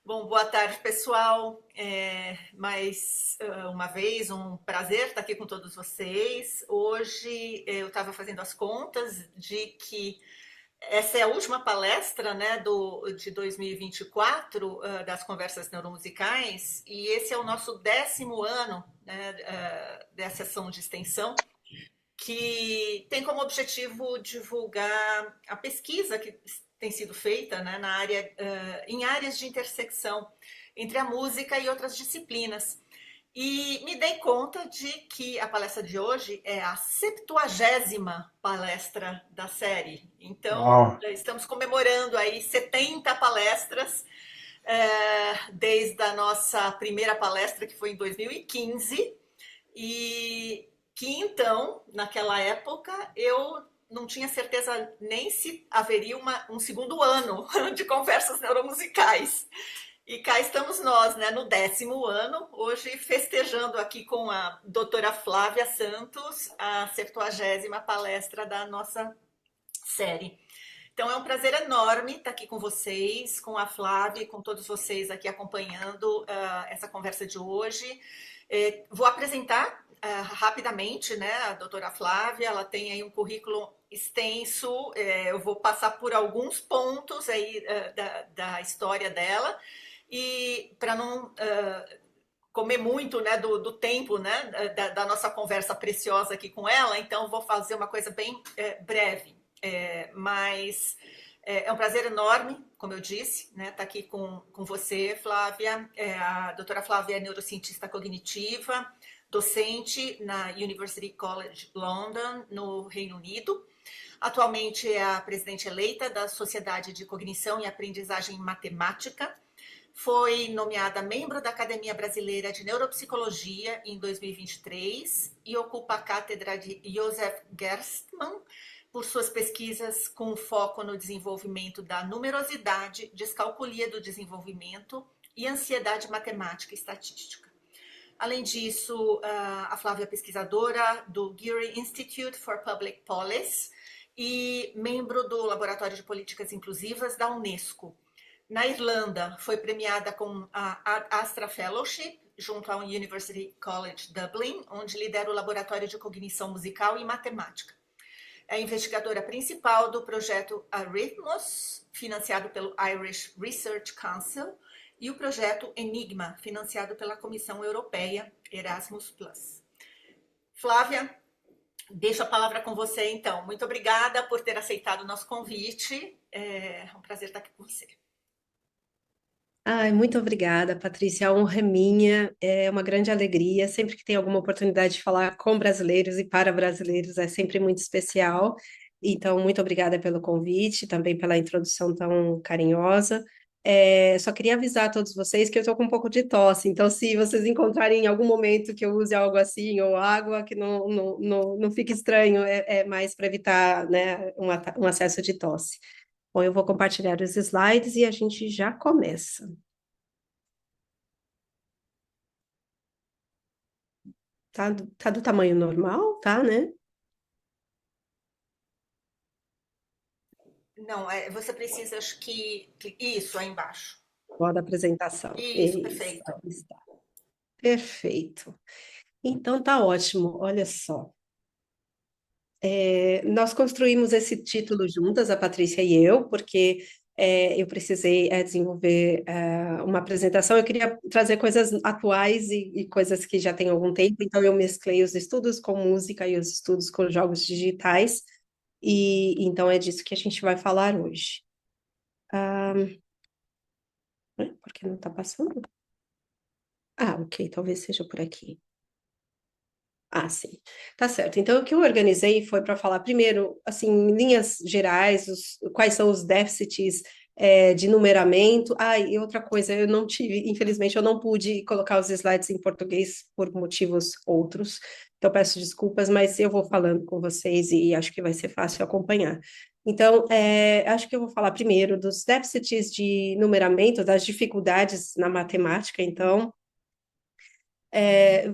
Bom, boa tarde, pessoal. Mais uma vez, um prazer estar aqui com todos vocês. Hoje eu estava fazendo as contas de que essa é a última palestra, né, de 2024, das Conversas Neuromusicais, e esse é o nosso 10º ano, né, dessa sessão de extensão, que tem como objetivo divulgar a pesquisa que tem sido feita, né, em áreas de intersecção entre a música e outras disciplinas. E me dei conta de que a palestra de hoje é a 70ª palestra da série. Então, Uau. estamos comemorando aí 70 palestras, desde a nossa primeira palestra, que foi em 2015, e que então, naquela época, eu não tinha certeza nem se haveria um segundo ano de conversas neuromusicais. E cá estamos nós, né, no 10º ano, hoje festejando aqui com a doutora Flávia Santos, a 70ª palestra da nossa série. Então é um prazer enorme estar aqui com vocês, com a Flávia e com todos vocês aqui acompanhando essa conversa de hoje. Vou apresentar rapidamente, né, a doutora Flávia. Ela tem aí um currículo extenso. Eu vou passar por alguns pontos aí da história dela, e para não comer muito, né, do tempo, né, da nossa conversa preciosa aqui com ela, então vou fazer uma coisa bem breve. Mas é um prazer enorme, como eu disse, né, estar aqui com você, Flávia. A doutora Flávia é neurocientista cognitiva, docente na University College London, no Reino Unido. Atualmente é a presidente eleita da Sociedade de Cognição e Aprendizagem Matemática. Foi nomeada membro da Academia Brasileira de Neuropsicologia em 2023 e ocupa a cátedra de Joseph Gerstmann por suas pesquisas com foco no desenvolvimento da numerosidade, descalculia do desenvolvimento e ansiedade matemática e estatística. Além disso, a Flávia é pesquisadora do Geary Institute for Public Policy e membro do Laboratório de Políticas Inclusivas da Unesco. Na Irlanda, foi premiada com a Astra Fellowship, junto ao University College Dublin, onde lidera o Laboratório de Cognição Musical e Matemática. É investigadora principal do projeto Arrhythmos, financiado pelo Irish Research Council, e o projeto Enigma, financiado pela Comissão Europeia Erasmus+. Flávia, deixo a palavra com você, então. Muito obrigada por ter aceitado o nosso convite. É um prazer estar aqui com você. Ai, muito obrigada, Patrícia. A honra é minha, é uma grande alegria. Sempre que tem alguma oportunidade de falar com brasileiros e para brasileiros, é sempre muito especial. Então, muito obrigada pelo convite, também pela introdução tão carinhosa. Só queria avisar a todos vocês que eu estou com um pouco de tosse, então, se vocês encontrarem em algum momento que eu use algo assim, ou água, que não fique estranho, é mais para evitar, né, um acesso de tosse. Bom, eu vou compartilhar os slides e a gente já começa. Tá do tamanho normal, tá, né? Não, você precisa, acho que. Isso, aí embaixo. Modo apresentação. Isso, Isso, perfeito. aí está. Perfeito. Então tá ótimo, olha só. Nós construímos esse título juntas, a Patrícia e eu, porque eu precisei desenvolver uma apresentação. Eu queria trazer coisas atuais e coisas que já têm algum tempo, então eu mesclei os estudos com música e os estudos com jogos digitais, e então é disso que a gente vai falar hoje. Por que não está passando? Ah, ok, talvez seja por aqui. Ah, sim. Tá certo. Então, o que eu organizei foi para falar primeiro, assim, em linhas gerais, quais são os déficits de numeramento. Ah, e outra coisa, eu não tive, infelizmente, eu não pude colocar os slides em português por motivos outros. Então, peço desculpas, mas eu vou falando com vocês e acho que vai ser fácil acompanhar. Então, acho que eu vou falar primeiro dos déficits de numeramento, das dificuldades na matemática, então.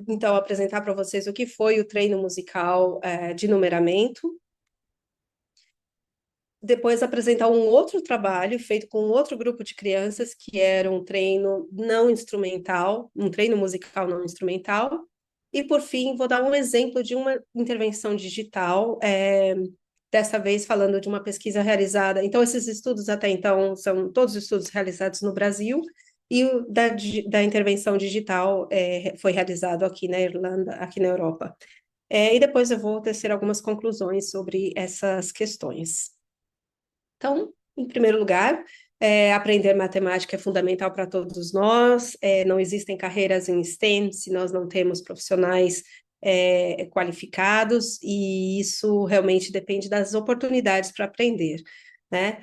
Então, apresentar para vocês o que foi o treino musical de numeramento. depois apresentar um outro trabalho feito com outro grupo de crianças, que era um treino não instrumental, um treino musical não instrumental. E, por fim, vou dar um exemplo de uma intervenção digital, dessa vez falando de uma pesquisa realizada. Então, esses estudos até então são todos estudos realizados no Brasil, e o da intervenção digital foi realizado aqui na Irlanda, aqui na Europa. E depois eu vou tecer algumas conclusões sobre essas questões. Então, em primeiro lugar, aprender matemática é fundamental para todos nós. Não existem carreiras em STEM se nós não temos profissionais qualificados, e isso realmente depende das oportunidades para aprender, né?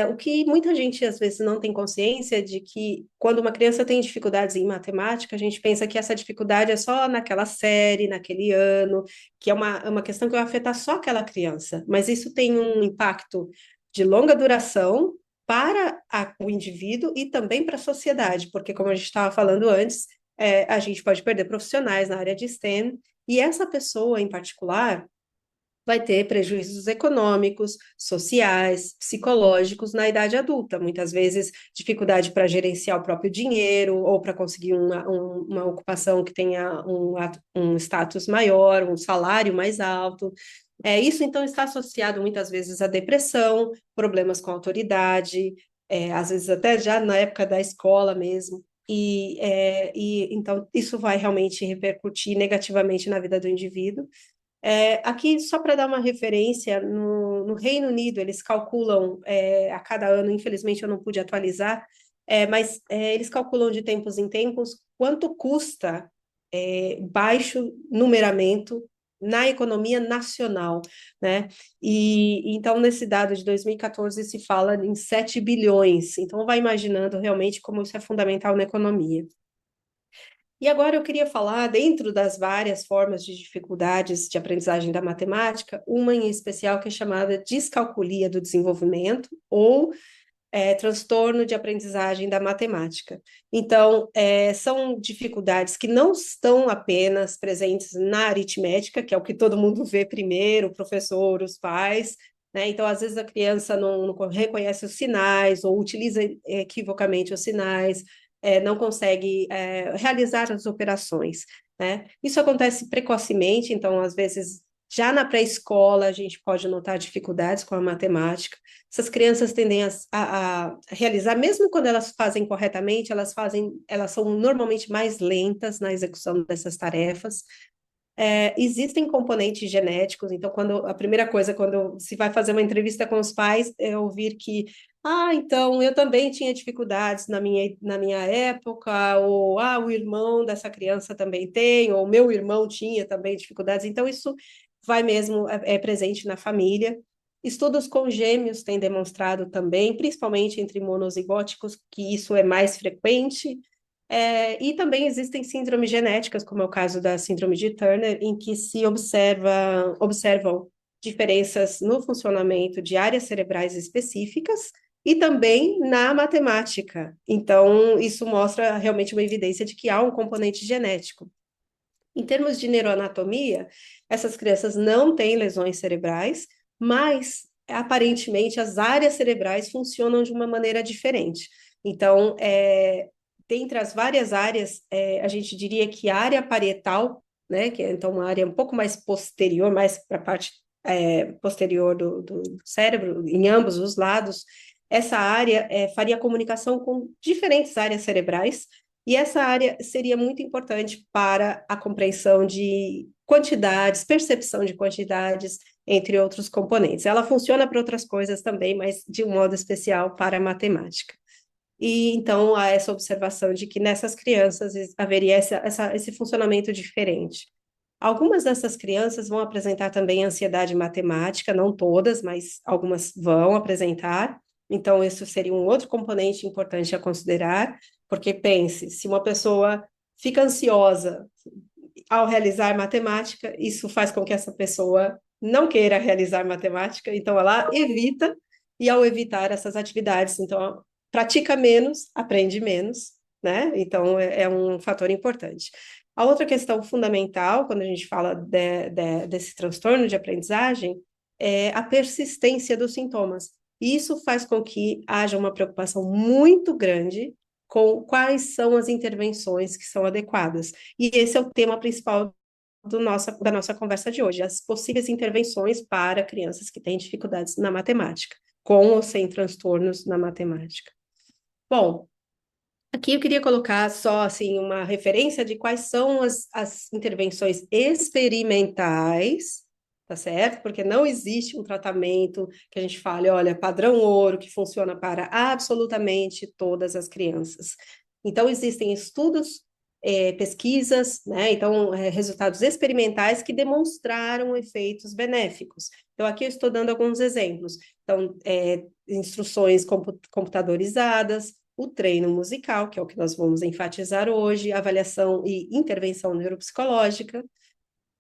O que muita gente às vezes não tem consciência de que quando uma criança tem dificuldades em matemática, a gente pensa que essa dificuldade é só naquela série, naquele ano, que é uma questão que vai afetar só aquela criança, mas isso tem um impacto de longa duração para o indivíduo e também para a sociedade, porque, como a gente estava falando antes, a gente pode perder profissionais na área de STEM, e essa pessoa em particular vai ter prejuízos econômicos, sociais, psicológicos na idade adulta, muitas vezes dificuldade para gerenciar o próprio dinheiro ou para conseguir uma ocupação que tenha um status maior, um salário mais alto. Isso, então, está associado muitas vezes à depressão, problemas com a autoridade, às vezes até já na época da escola mesmo. Então, isso vai realmente repercutir negativamente na vida do indivíduo. Aqui, só para dar uma referência, no Reino Unido, eles calculam a cada ano, infelizmente eu não pude atualizar, mas eles calculam de tempos em tempos quanto custa baixo numeramento na economia nacional, né? E então, nesse dado de 2014, se fala em 7 bilhões. Então, vai imaginando realmente como isso é fundamental na economia. E agora eu queria falar, dentro das várias formas de dificuldades de aprendizagem da matemática, uma em especial que é chamada discalculia do desenvolvimento, ou transtorno de aprendizagem da matemática. Então, são dificuldades que não estão apenas presentes na aritmética, que é o que todo mundo vê primeiro, o professor, os pais, né? Então, às vezes a criança não reconhece os sinais ou utiliza equivocamente os sinais, não consegue realizar as operações, né? Isso acontece precocemente, então, às vezes, já na pré-escola, a gente pode notar dificuldades com a matemática. Essas crianças tendem a realizar, mesmo quando elas fazem corretamente, elas são normalmente mais lentas na execução dessas tarefas. Existem componentes genéticos, então a primeira coisa quando se vai fazer uma entrevista com os pais é ouvir que, então eu também tinha dificuldades na minha época, ou o irmão dessa criança também tem, ou meu irmão tinha também dificuldades, então isso vai mesmo, é presente na família. Estudos com gêmeos têm demonstrado também, principalmente entre monozigóticos, que isso é mais frequente. E também existem síndromes genéticas, como é o caso da síndrome de Turner, em que se observam diferenças no funcionamento de áreas cerebrais específicas e também na matemática. Então, isso mostra realmente uma evidência de que há um componente genético. Em termos de neuroanatomia, essas crianças não têm lesões cerebrais, mas aparentemente as áreas cerebrais funcionam de uma maneira diferente. Então, dentre as várias áreas, a gente diria que a área parietal, né, que é então uma área um pouco mais posterior, mais para a parte posterior do cérebro, em ambos os lados, essa área faria comunicação com diferentes áreas cerebrais, e essa área seria muito importante para a compreensão de quantidades, percepção de quantidades, entre outros componentes. Ela funciona para outras coisas também, mas de um modo especial para a matemática. E então há essa observação de que nessas crianças haveria esse funcionamento diferente. Algumas dessas crianças vão apresentar também ansiedade matemática, não todas, mas algumas vão apresentar. Então, isso seria um outro componente importante a considerar, porque pense, se uma pessoa fica ansiosa ao realizar matemática, isso faz com que essa pessoa não queira realizar matemática, então ela evita, e ao evitar essas atividades, então pratica menos, aprende menos, né? Então é um fator importante. A outra questão fundamental, quando a gente fala desse transtorno de aprendizagem, a persistência dos sintomas. Isso faz com que haja uma preocupação muito grande com quais são as intervenções que são adequadas. E esse é o tema principal da nossa conversa de hoje, as possíveis intervenções para crianças que têm dificuldades na matemática, com ou sem transtornos na matemática. Bom, aqui eu queria colocar só assim uma referência de quais são as intervenções experimentais, tá certo? Porque não existe um tratamento que a gente fale, olha, padrão ouro, que funciona para absolutamente todas as crianças. Então, existem estudos, pesquisas, né? Então, resultados experimentais que demonstraram efeitos benéficos. Então, aqui eu estou dando alguns exemplos. Então, instruções computadorizadas, o treino musical, que é o que nós vamos enfatizar hoje, avaliação e intervenção neuropsicológica,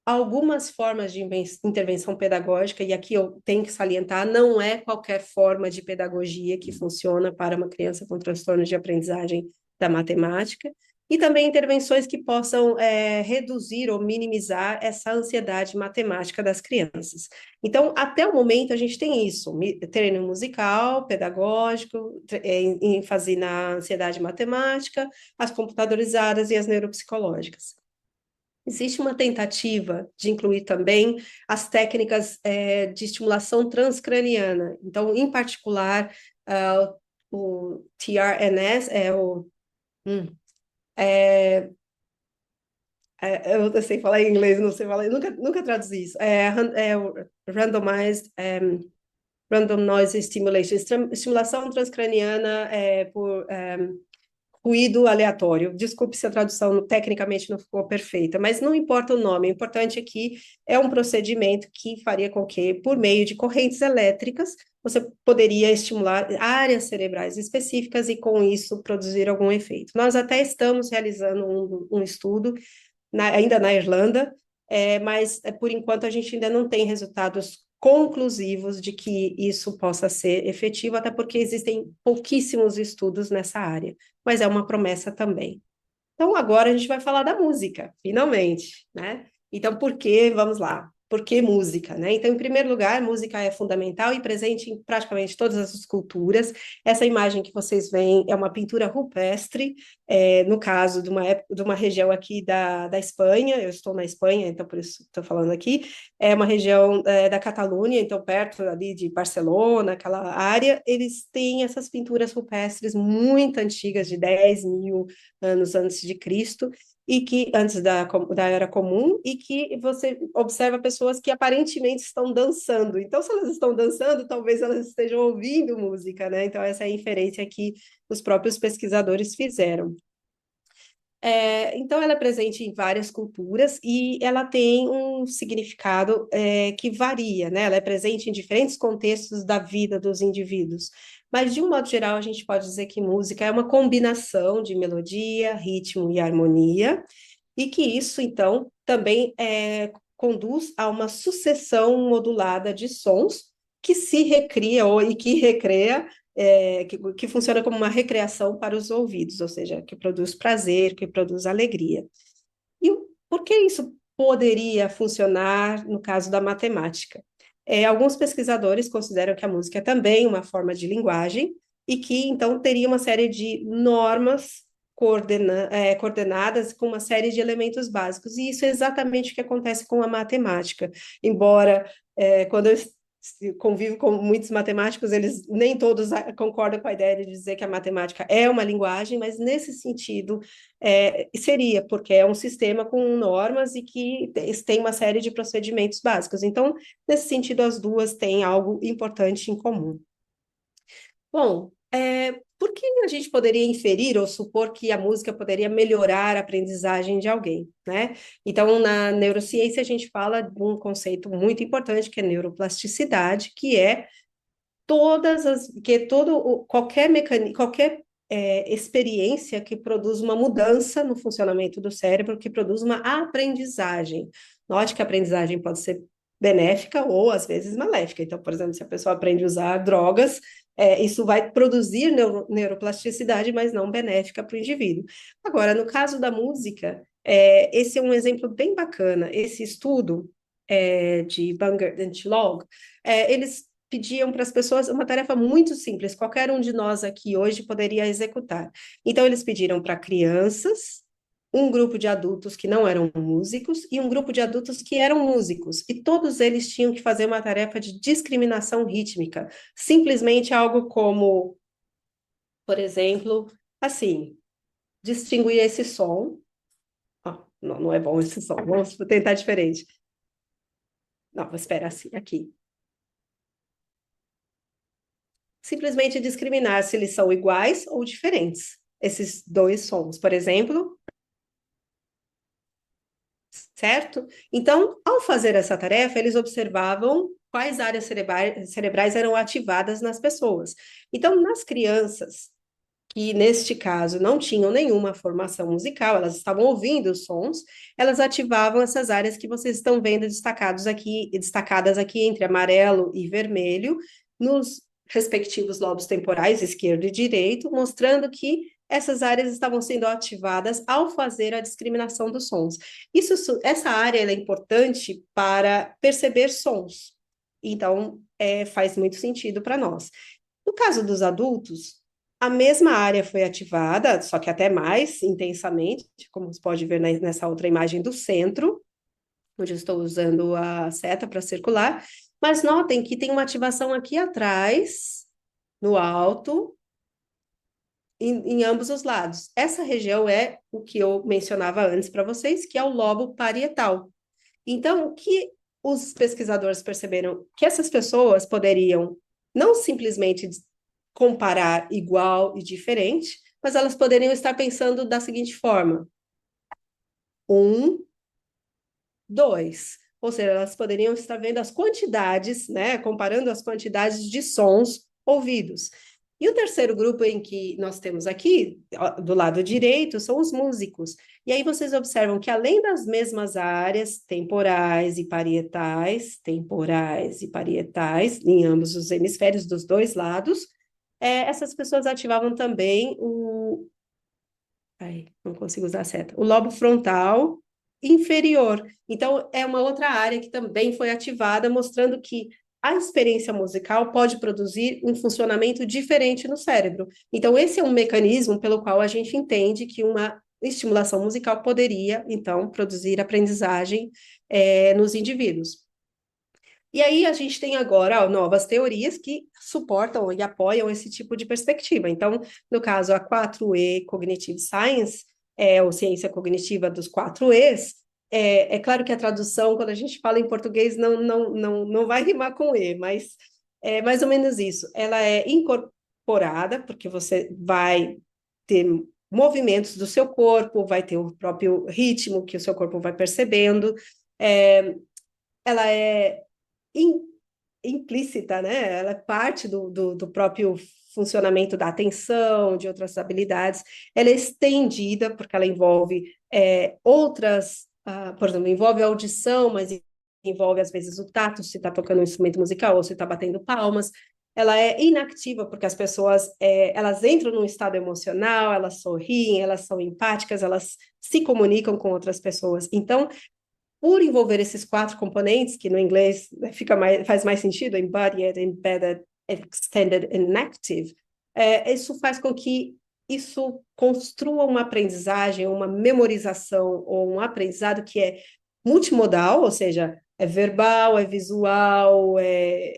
algumas formas de intervenção pedagógica, e aqui eu tenho que salientar, não é qualquer forma de pedagogia que funciona para uma criança com transtornos de aprendizagem da matemática, e também intervenções que possam reduzir ou minimizar essa ansiedade matemática das crianças. Então, até o momento, a gente tem isso, treino musical, pedagógico, ênfase na ansiedade matemática, as computadorizadas e as neuropsicológicas. Existe uma tentativa de incluir também as técnicas de estimulação transcraniana. Então, em particular, o TRNS hum, é, eu sei falar em inglês, não sei falar, eu nunca traduzi isso. O Randomized Random Noise Stimulation, estimulação transcraniana por ruído aleatório. Desculpe se a tradução tecnicamente não ficou perfeita, mas não importa o nome, o importante é que é um procedimento que faria com que, por meio de correntes elétricas, você poderia estimular áreas cerebrais específicas e, com isso, produzir algum efeito. Nós até estamos realizando um estudo, ainda na Irlanda, mas, por enquanto, a gente ainda não tem resultados conclusivos de que isso possa ser efetivo, até porque existem pouquíssimos estudos nessa área, mas é uma promessa também. Então, agora a gente vai falar da música, finalmente, né? Então, por que, vamos lá, por que música, né? Então, em primeiro lugar, música é fundamental e presente em praticamente todas as culturas. Essa imagem que vocês veem é uma pintura rupestre, no caso de uma região aqui da Espanha, eu estou na Espanha, então por isso estou falando aqui, é uma região da Catalunha, então perto ali de Barcelona, aquela área, eles têm essas pinturas rupestres muito antigas, de 10.000 anos antes de Cristo, e que antes da Era Comum, e que você observa pessoas que aparentemente estão dançando. Então, se elas estão dançando, talvez elas estejam ouvindo música, né? Então, essa é a inferência que os próprios pesquisadores fizeram. Então, ela é presente em várias culturas e ela tem um significado que varia, né? Ela é presente em diferentes contextos da vida dos indivíduos. Mas, de um modo geral, a gente pode dizer que música é uma combinação de melodia, ritmo e harmonia, e que isso, então, também conduz a uma sucessão modulada de sons que se recria e que recria que funciona como uma recreação para os ouvidos, ou seja, que produz prazer, que produz alegria. E por que isso poderia funcionar no caso da matemática? Alguns pesquisadores consideram que a música é também uma forma de linguagem e que, então, teria uma série de normas coordenadas com uma série de elementos básicos. E isso é exatamente o que acontece com a matemática. Embora, quando eu convivo com muitos matemáticos, eles nem todos concordam com a ideia de dizer que a matemática é uma linguagem, mas nesse sentido seria, porque é um sistema com normas e que tem uma série de procedimentos básicos. Então, nesse sentido, as duas têm algo importante em comum. Bom, por que a gente poderia inferir ou supor que a música poderia melhorar a aprendizagem de alguém, né? Então, na neurociência, a gente fala de um conceito muito importante, que é neuroplasticidade, que é qualquer experiência que produz uma mudança no funcionamento do cérebro, que produz uma aprendizagem. Note que a aprendizagem pode ser benéfica ou, às vezes, maléfica. Então, por exemplo, se a pessoa aprende a usar drogas, isso vai produzir neuroplasticidade, mas não benéfica para o indivíduo. Agora, no caso da música, esse é um exemplo bem bacana. Esse estudo de Bungert and Log, eles pediam para as pessoas uma tarefa muito simples, qualquer um de nós aqui hoje poderia executar. Então, eles pediram para crianças, um grupo de adultos que não eram músicos e um grupo de adultos que eram músicos, e todos eles tinham que fazer uma tarefa de discriminação rítmica, simplesmente algo como, por exemplo, assim, distinguir esse som. Não, não é bom esse som, vamos tentar diferente. Não, espera assim, aqui. Simplesmente discriminar se eles são iguais ou diferentes, esses dois sons, por exemplo, certo? Então, ao fazer essa tarefa, eles observavam quais áreas cerebrais eram ativadas nas pessoas. Então, nas crianças, que neste caso não tinham nenhuma formação musical, elas estavam ouvindo os sons, elas ativavam essas áreas que vocês estão vendo destacadas aqui entre amarelo e vermelho, nos respectivos lobos temporais, esquerdo e direito, mostrando que essas áreas estavam sendo ativadas ao fazer a discriminação dos sons. Essa área é importante para perceber sons. Então, faz muito sentido para nós. No caso dos adultos, a mesma área foi ativada, só que até mais intensamente, como você pode ver nessa outra imagem do centro, onde eu estou usando a seta para circular, mas notem que tem uma ativação aqui atrás, no alto, em ambos os lados. Essa região é o que eu mencionava antes para vocês, que é o lobo parietal. Então, o que os pesquisadores perceberam? Que essas pessoas poderiam não simplesmente comparar igual e diferente, mas elas poderiam estar pensando da seguinte forma: um, dois. Ou seja, elas poderiam estar vendo as quantidades, né, comparando as quantidades de sons ouvidos. E o terceiro grupo em que nós temos aqui, do lado direito, são os músicos. E aí vocês observam que, além das mesmas áreas temporais e parietais, em ambos os hemisférios dos dois lados, essas pessoas ativavam também não consigo usar a seta. O lobo frontal inferior. Então, é uma outra área que também foi ativada, mostrando que a experiência musical pode produzir um funcionamento diferente no cérebro. Então, esse é um mecanismo pelo qual a gente entende que uma estimulação musical poderia, então, produzir aprendizagem nos indivíduos. E aí a gente tem agora novas teorias que suportam e apoiam esse tipo de perspectiva. Então, no caso, a 4E Cognitive Science, ou ciência cognitiva dos 4Es, é claro que a tradução, quando a gente fala em português, não vai rimar com E, mas é mais ou menos isso. Ela é incorporada, porque você vai ter movimentos do seu corpo, vai ter o próprio ritmo que o seu corpo vai percebendo. Ela é implícita, né? Ela é parte do próprio funcionamento da atenção, de outras habilidades. Ela é estendida, porque ela envolve outras, por exemplo, envolve a audição, mas envolve, às vezes, o tato, se está tocando um instrumento musical ou se está batendo palmas. Ela é inativa, porque as pessoas, elas entram num estado emocional, elas sorriem, elas são empáticas, elas se comunicam com outras pessoas. Então, por envolver esses quatro componentes, que no inglês faz mais sentido, embodied, embedded, extended and active, isso faz com que isso construa uma aprendizagem, uma memorização ou um aprendizado que é multimodal, ou seja, é verbal, é visual, é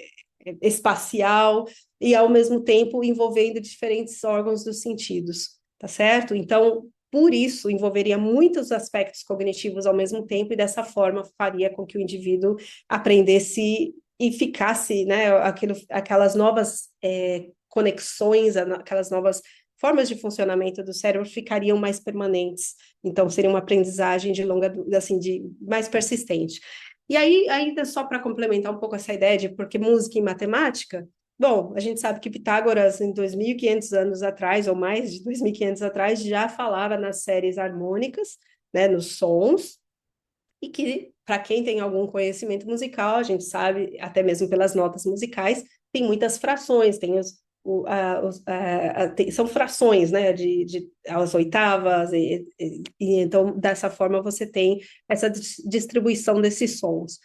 espacial e, ao mesmo tempo, envolvendo diferentes órgãos dos sentidos, tá certo? Então, por isso, envolveria muitos aspectos cognitivos ao mesmo tempo e dessa forma faria com que o indivíduo aprendesse e ficasse, né, aquelas novas conexões, aquelas novas formas de funcionamento do cérebro ficariam mais permanentes. Então, seria uma aprendizagem de longa, assim, de mais persistente. E aí, ainda só para complementar um pouco essa ideia de porque música e matemática, bom, a gente sabe que Pitágoras, em 2.500 anos atrás, ou mais de 2.500 atrás, já falava nas séries harmônicas, né, nos sons, e que, para quem tem algum conhecimento musical, a gente sabe, até mesmo pelas notas musicais, tem muitas frações, tem são frações, né, de as oitavas, e então, dessa forma, você tem essa distribuição desses sons.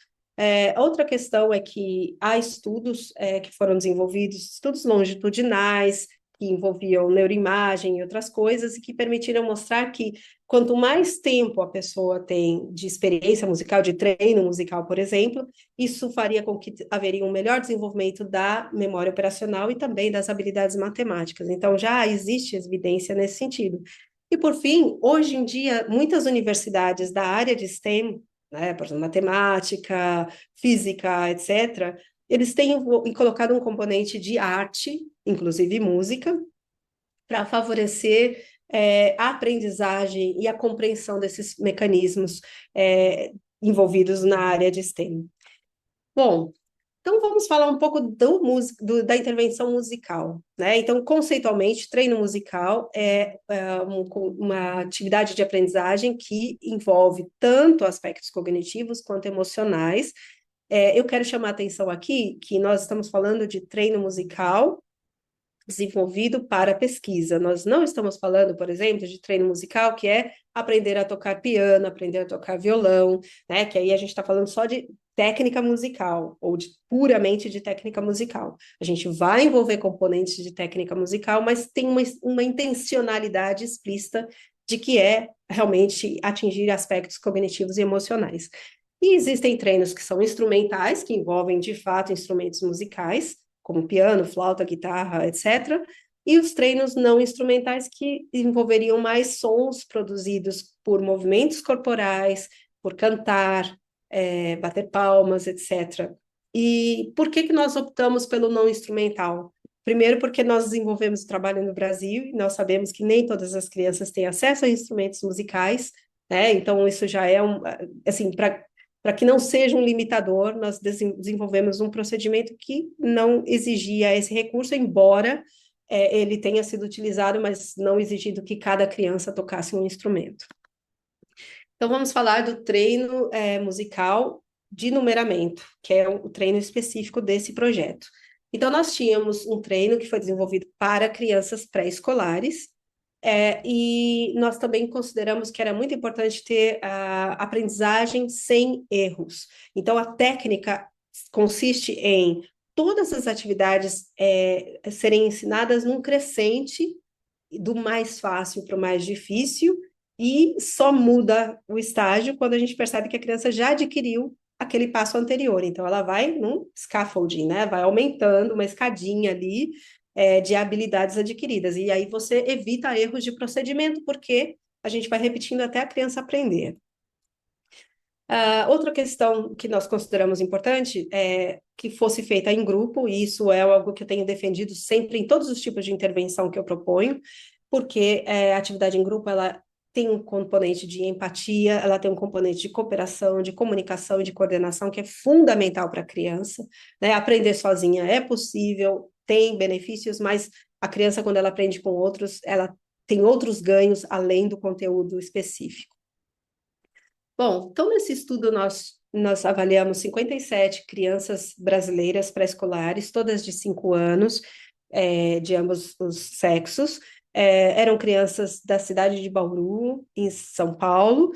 Outra questão é que há estudos que foram desenvolvidos, estudos longitudinais, que envolviam neuroimagem e outras coisas, e que permitiram mostrar que quanto mais tempo a pessoa tem de experiência musical, de treino musical, por exemplo, isso faria com que haveria um melhor desenvolvimento da memória operacional e também das habilidades matemáticas. Então, já existe evidência nesse sentido. E, por fim, hoje em dia, muitas universidades da área de STEM, né, por exemplo, matemática, física, etc., eles têm colocado um componente de arte, inclusive música, para favorecer a aprendizagem e a compreensão desses mecanismos envolvidos na área de STEM. Bom, então vamos falar um pouco da intervenção musical, né? Então, conceitualmente, treino musical uma atividade de aprendizagem que envolve tanto aspectos cognitivos quanto emocionais. Eu quero chamar a atenção aqui que nós estamos falando de treino musical desenvolvido para pesquisa. Nós não estamos falando, por exemplo, de treino musical, que é aprender a tocar piano, aprender a tocar violão, né? Que aí a gente está falando só de técnica musical, ou puramente de técnica musical. A gente vai envolver componentes de técnica musical, mas tem uma intencionalidade explícita de que é realmente atingir aspectos cognitivos e emocionais. E existem treinos que são instrumentais, que envolvem, de fato, instrumentos musicais, como piano, flauta, guitarra, etc., e os treinos não instrumentais que envolveriam mais sons produzidos por movimentos corporais, por cantar, bater palmas, etc. E por que nós optamos pelo não instrumental? Primeiro, porque nós desenvolvemos o trabalho no Brasil e nós sabemos que nem todas as crianças têm acesso a instrumentos musicais, né? Então, isso já é assim, para que não seja um limitador, nós desenvolvemos um procedimento que não exigia esse recurso, embora ele tenha sido utilizado, mas não exigindo que cada criança tocasse um instrumento. Então, vamos falar do treino musical de numeramento, que é o treino específico desse projeto. Então, nós tínhamos um treino que foi desenvolvido para crianças pré-escolares, e nós também consideramos que era muito importante ter a aprendizagem sem erros. Então, a técnica consiste em todas as atividades serem ensinadas num crescente, do mais fácil para o mais difícil, e só muda o estágio quando a gente percebe que a criança já adquiriu aquele passo anterior. Então, ela vai num scaffolding, né? Vai aumentando uma escadinha ali de habilidades adquiridas. E aí você evita erros de procedimento, porque a gente vai repetindo até a criança aprender. Outra questão que nós consideramos importante é que fosse feita em grupo, e isso é algo que eu tenho defendido sempre em todos os tipos de intervenção que eu proponho, porque a atividade em grupo, ela tem um componente de empatia, ela tem um componente de cooperação, de comunicação e de coordenação que é fundamental para a criança, né? Aprender sozinha é possível, tem benefícios, mas a criança, quando ela aprende com outros, ela tem outros ganhos além do conteúdo específico. Bom, então nesse estudo nós avaliamos 57 crianças brasileiras pré-escolares, todas de 5 anos, de ambos os sexos. Eram crianças da cidade de Bauru, em São Paulo.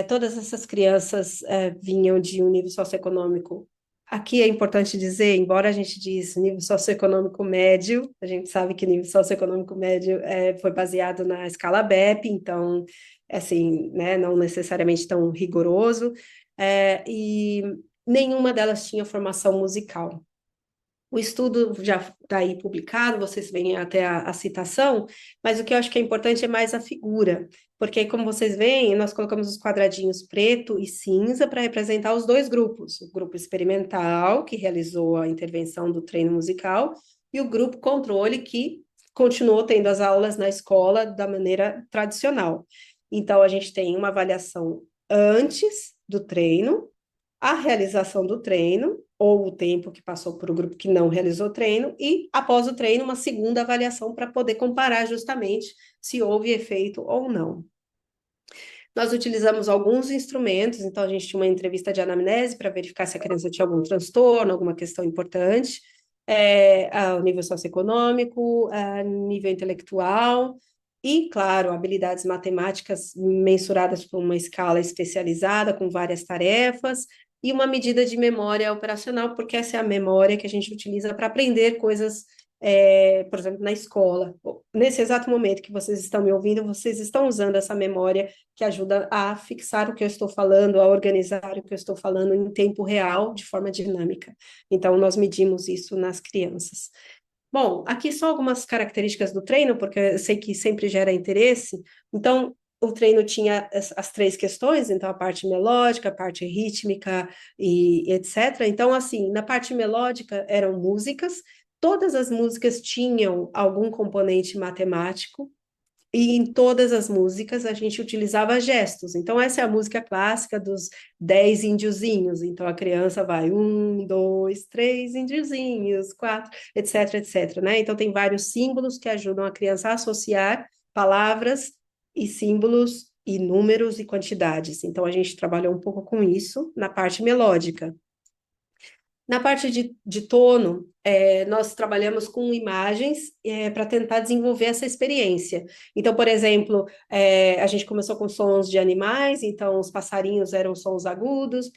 Todas essas crianças vinham de um nível socioeconômico. Aqui é importante dizer, embora a gente diz nível socioeconômico médio, a gente sabe que nível socioeconômico médio foi baseado na escala BEP, então assim, né, não necessariamente tão rigoroso, e nenhuma delas tinha formação musical. O estudo já está aí publicado, vocês veem até a citação, mas o que eu acho que é importante é mais a figura, porque como vocês veem, nós colocamos os quadradinhos preto e cinza para representar os dois grupos, o grupo experimental, que realizou a intervenção do treino musical, e o grupo controle, que continuou tendo as aulas na escola da maneira tradicional. Então, a gente tem uma avaliação antes do treino, a realização do treino, ou o tempo que passou por o grupo que não realizou o treino, e após o treino, uma segunda avaliação para poder comparar justamente se houve efeito ou não. Nós utilizamos alguns instrumentos, então a gente tinha uma entrevista de anamnese para verificar se a criança tinha algum transtorno, alguma questão importante, ao nível socioeconômico, a nível intelectual, e, claro, habilidades matemáticas mensuradas por uma escala especializada, com várias tarefas, e uma medida de memória operacional, porque essa é a memória que a gente utiliza para aprender coisas, por exemplo, na escola. Nesse exato momento que vocês estão me ouvindo, vocês estão usando essa memória que ajuda a fixar o que eu estou falando, a organizar o que eu estou falando em tempo real, de forma dinâmica. Então, nós medimos isso nas crianças. Bom, aqui só algumas características do treino, porque eu sei que sempre gera interesse. Então, o treino tinha as três questões, então a parte melódica, a parte rítmica e etc. Então, assim, na parte melódica eram músicas, todas as músicas tinham algum componente matemático, e em todas as músicas a gente utilizava gestos. Então, essa é a música clássica dos 10 índiozinhos. Então, a criança vai 1, 2, 3 índiozinhos, 4, etc, etc, né? Então, tem vários símbolos que ajudam a criança a associar palavras e símbolos e números e quantidades. Então, a gente trabalhou um pouco com isso na parte melódica. Na parte de tono, nós trabalhamos com imagens para tentar desenvolver essa experiência. Então, por exemplo, a gente começou com sons de animais, então os passarinhos eram sons agudos,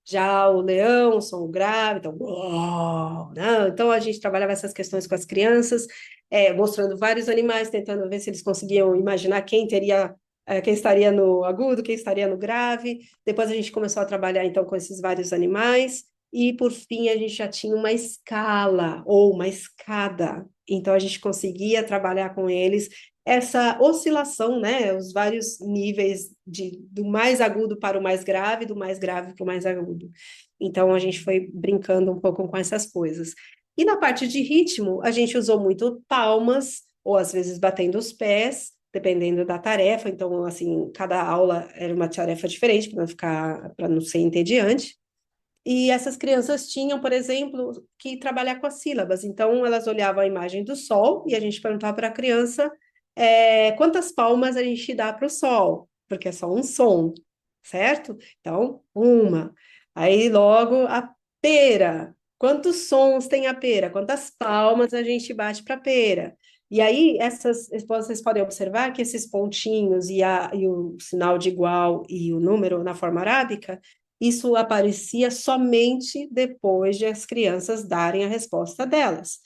já o leão, som grave, então, uau, né? Então a gente trabalhava essas questões com as crianças, mostrando vários animais, tentando ver se eles conseguiam imaginar quem estaria no agudo, quem estaria no grave. Depois a gente começou a trabalhar então com esses vários animais e por fim a gente já tinha uma escala ou uma escada. Então a gente conseguia trabalhar com eles essa oscilação, né, os vários níveis do mais agudo para o mais grave, do mais grave para o mais agudo. Então, a gente foi brincando um pouco com essas coisas. E na parte de ritmo, a gente usou muito palmas, ou às vezes batendo os pés, dependendo da tarefa. Então, assim, cada aula era uma tarefa diferente, para não ser entediante. E essas crianças tinham, por exemplo, que trabalhar com as sílabas. Então, elas olhavam a imagem do sol e a gente perguntava para a criança quantas palmas a gente dá para o sol, porque é só um som, certo? Então, uma. Aí, logo, a pera. Quantos sons tem a pera? Quantas palmas a gente bate para a pera? E aí, vocês podem observar que esses pontinhos e o sinal de igual e o número na forma arábica, isso aparecia somente depois de as crianças darem a resposta delas.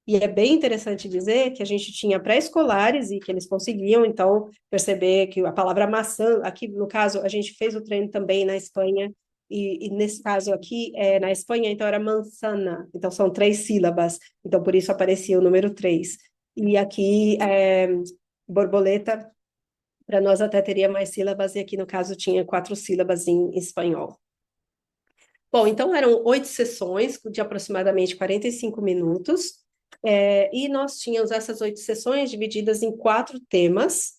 E é bem interessante dizer que a gente tinha pré-escolares e que eles conseguiam, então, perceber que a palavra maçã, aqui no caso, a gente fez o treino também na Espanha, e nesse caso aqui, na Espanha, então era manzana, então são 3 sílabas, então por isso aparecia o número 3. E aqui, borboleta, para nós até teria mais sílabas, e aqui no caso tinha 4 sílabas em espanhol. Bom, então eram 8 sessões de aproximadamente 45 minutos, e nós tínhamos essas 8 sessões divididas em 4 temas.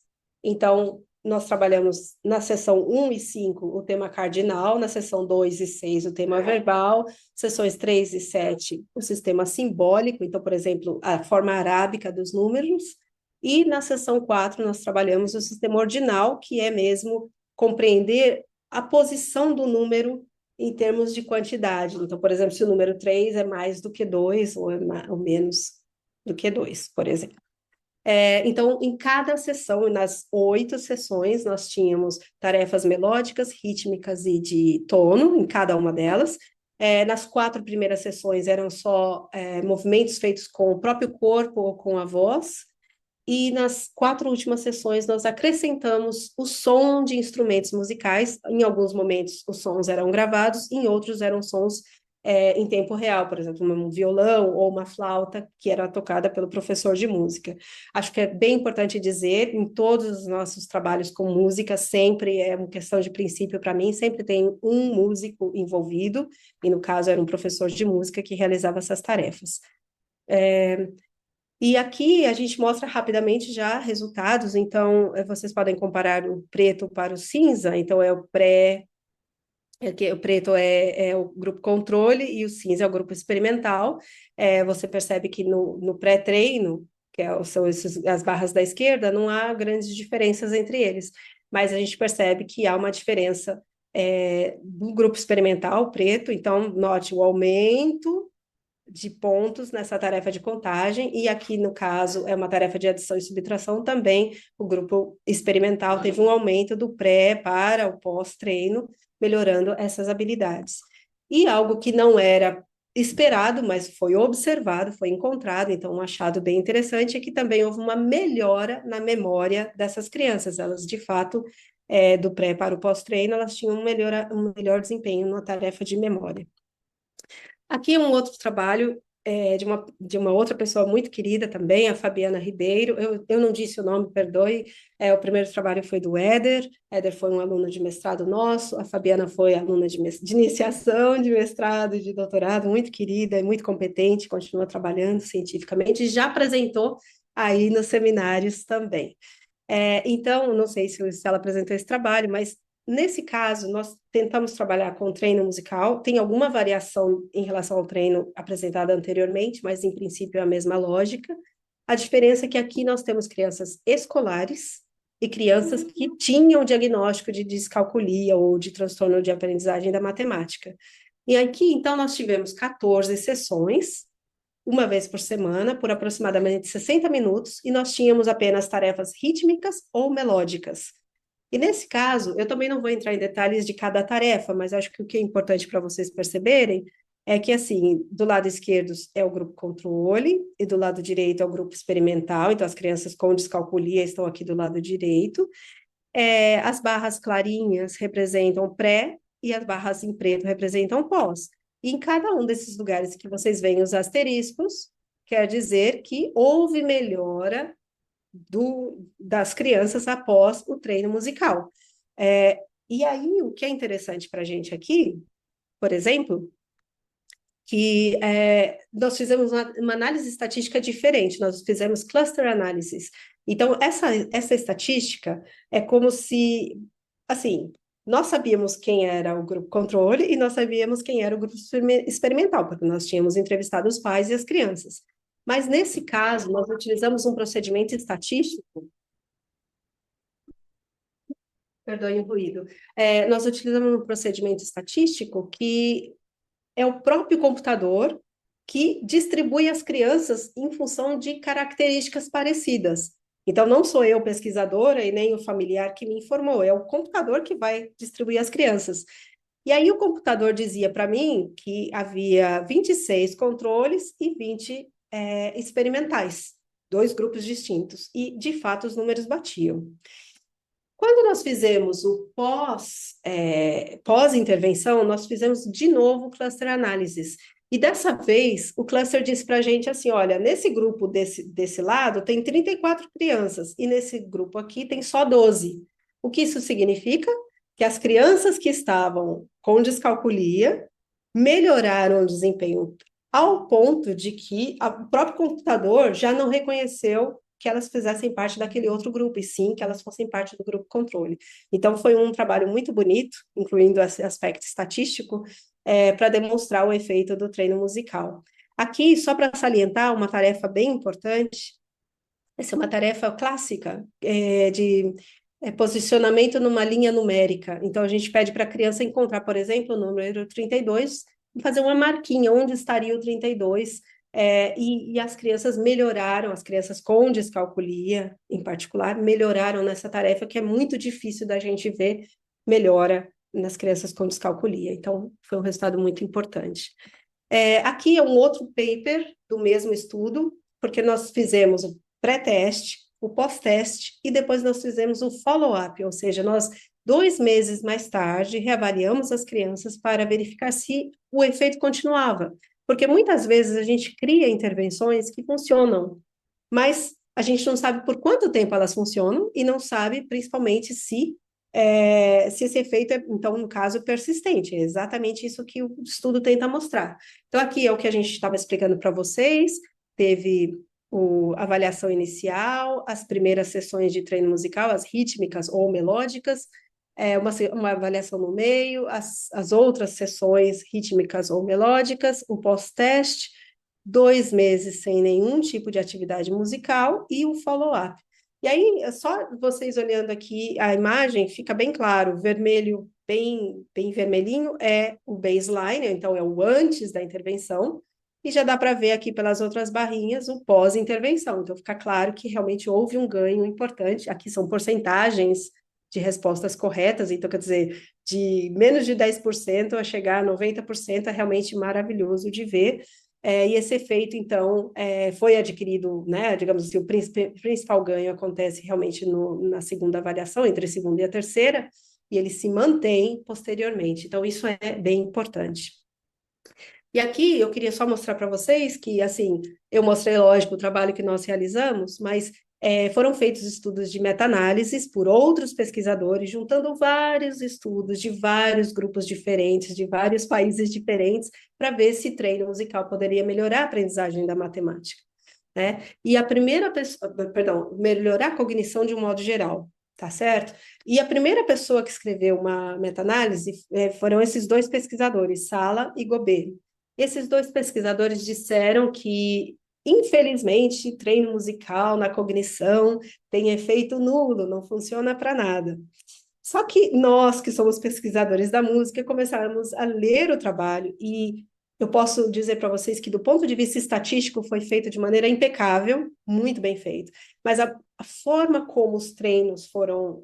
Então, nós trabalhamos na sessão 1 e 5 o tema cardinal, na sessão 2 e 6 o tema verbal, sessões 3 e 7 o sistema simbólico, então, por exemplo, a forma arábica dos números, e na sessão 4 nós trabalhamos o sistema ordinal, que é mesmo compreender a posição do número em termos de quantidade. Então, por exemplo, se o número 3 é mais do que 2 ou menos do que 2, por exemplo. Então, em cada sessão, nas 8 sessões, nós tínhamos tarefas melódicas, rítmicas e de tono, em cada uma delas. Nas 4 primeiras sessões eram só movimentos feitos com o próprio corpo ou com a voz, e nas 4 últimas sessões nós acrescentamos o som de instrumentos musicais. Em alguns momentos os sons eram gravados, em outros eram sons em tempo real, por exemplo, um violão ou uma flauta que era tocada pelo professor de música. Acho que é bem importante dizer, em todos os nossos trabalhos com música, sempre é uma questão de princípio para mim, sempre tem um músico envolvido, e no caso era um professor de música que realizava essas tarefas. E aqui a gente mostra rapidamente já resultados, então vocês podem comparar o preto para o cinza, então é o pré, o preto é o grupo controle e o cinza é o grupo experimental. Você percebe que no pré-treino, são as barras da esquerda, não há grandes diferenças entre eles, mas a gente percebe que há uma diferença do grupo experimental preto, então note o aumento de pontos nessa tarefa de contagem, e aqui, no caso, é uma tarefa de adição e subtração também. O grupo experimental teve um aumento do pré para o pós-treino, melhorando essas habilidades. E algo que não era esperado, mas foi observado, foi encontrado, então um achado bem interessante é que também houve uma melhora na memória dessas crianças. Elas, de fato, do pré para o pós-treino, elas tinham um melhor desempenho na tarefa de memória. Aqui é um outro trabalho de uma outra pessoa muito querida também, a Fabiana Ribeiro. Eu não disse o nome, perdoe. O primeiro trabalho foi do Éder. Éder foi um aluno de mestrado nosso. A Fabiana foi aluna de iniciação, de mestrado, de doutorado, muito querida e muito competente, continua trabalhando cientificamente e já apresentou aí nos seminários também. Então, não sei se ela apresentou esse trabalho, mas nesse caso, nós tentamos trabalhar com treino musical. Tem alguma variação em relação ao treino apresentado anteriormente, mas em princípio é a mesma lógica. A diferença é que aqui nós temos crianças escolares e crianças que tinham diagnóstico de descalculia ou de transtorno de aprendizagem da matemática. E aqui, então, nós tivemos 14 sessões uma vez por semana, por aproximadamente 60 minutos, e nós tínhamos apenas tarefas rítmicas ou melódicas. E nesse caso, eu também não vou entrar em detalhes de cada tarefa, mas acho que o que é importante para vocês perceberem é que, assim, do lado esquerdo é o grupo controle e do lado direito é o grupo experimental, então as crianças com descalculia estão aqui do lado direito. As barras clarinhas representam pré e as barras em preto representam pós. E em cada um desses lugares que vocês veem os asteriscos, quer dizer que houve melhora das crianças após o treino musical. E aí, o que é interessante para a gente aqui, por exemplo, que nós fizemos uma análise estatística diferente, nós fizemos cluster analysis. Então, essa estatística é como se, assim, nós sabíamos quem era o grupo controle e nós sabíamos quem era o grupo experimental, porque nós tínhamos entrevistado os pais e as crianças. Mas, nesse caso, nós utilizamos um procedimento estatístico, perdoe o ruído, nós utilizamos um procedimento estatístico que é o próprio computador que distribui as crianças em função de características parecidas. Então, não sou eu, pesquisadora, e nem o familiar que me informou, é o computador que vai distribuir as crianças. E aí, o computador dizia para mim que havia 26 controles e 20 experimentais, dois grupos distintos, e de fato os números batiam. Quando nós fizemos o pós-intervenção, nós fizemos de novo o cluster analysis. E dessa vez, o cluster disse para a gente assim, olha, nesse grupo desse lado tem 34 crianças, e nesse grupo aqui tem só 12. O que isso significa? Que as crianças que estavam com descalculia melhoraram o desempenho ao ponto de que o próprio computador já não reconheceu que elas fizessem parte daquele outro grupo, e sim que elas fossem parte do grupo controle. Então, foi um trabalho muito bonito, incluindo esse aspecto estatístico, para demonstrar o efeito do treino musical. Aqui, só para salientar, uma tarefa bem importante, essa é uma tarefa clássica de posicionamento numa linha numérica. Então, a gente pede para a criança encontrar, por exemplo, o número 32 e fazer uma marquinha onde estaria o 32. E as crianças melhoraram, as crianças com descalculia, em particular, melhoraram nessa tarefa, que é muito difícil da gente ver melhora nas crianças com descalculia. Então, foi um resultado muito importante. Aqui é um outro paper do mesmo estudo, porque nós fizemos o pré-teste, o pós-teste, e depois nós fizemos o follow-up, ou seja, nós, 2 meses mais tarde, reavaliamos as crianças para verificar se o efeito continuava. Porque muitas vezes a gente cria intervenções que funcionam, mas a gente não sabe por quanto tempo elas funcionam e não sabe, principalmente, se esse efeito é, então, no caso, persistente. É exatamente isso que o estudo tenta mostrar. Então, aqui é o que a gente estava explicando para vocês. Teve a avaliação inicial, as primeiras sessões de treino musical, as rítmicas ou melódicas, uma avaliação no meio, as outras sessões rítmicas ou melódicas, o pós-teste, 2 meses sem nenhum tipo de atividade musical e o follow-up. E aí, só vocês olhando aqui a imagem, fica bem claro, vermelho, bem vermelhinho, é o baseline, então é o antes da intervenção, e já dá para ver aqui pelas outras barrinhas o pós-intervenção. Então, fica claro que realmente houve um ganho importante. Aqui são porcentagens de respostas corretas, então, quer dizer, de menos de 10% a chegar a 90% é realmente maravilhoso de ver. E esse efeito, então, foi adquirido, né? Digamos assim, o principal ganho acontece realmente na segunda avaliação, entre a segunda e a terceira, e ele se mantém posteriormente. Então, isso é bem importante. E aqui eu queria só mostrar para vocês que, assim, eu mostrei, lógico, o trabalho que nós realizamos, mas foram feitos estudos de meta-análises por outros pesquisadores, juntando vários estudos de vários grupos diferentes, de vários países diferentes, para ver se treino musical poderia melhorar a aprendizagem da matemática, né? E a primeira pessoa, perdão, melhorar a cognição de um modo geral, tá certo? E a primeira pessoa que escreveu uma meta-análise foram esses dois pesquisadores, Sala e Gobet. Esses dois pesquisadores disseram que, infelizmente, treino musical na cognição tem efeito nulo, não funciona para nada. Só que nós, que somos pesquisadores da música, começamos a ler o trabalho e eu posso dizer para vocês que, do ponto de vista estatístico, foi feito de maneira impecável, muito bem feito. Mas a forma como os treinos foram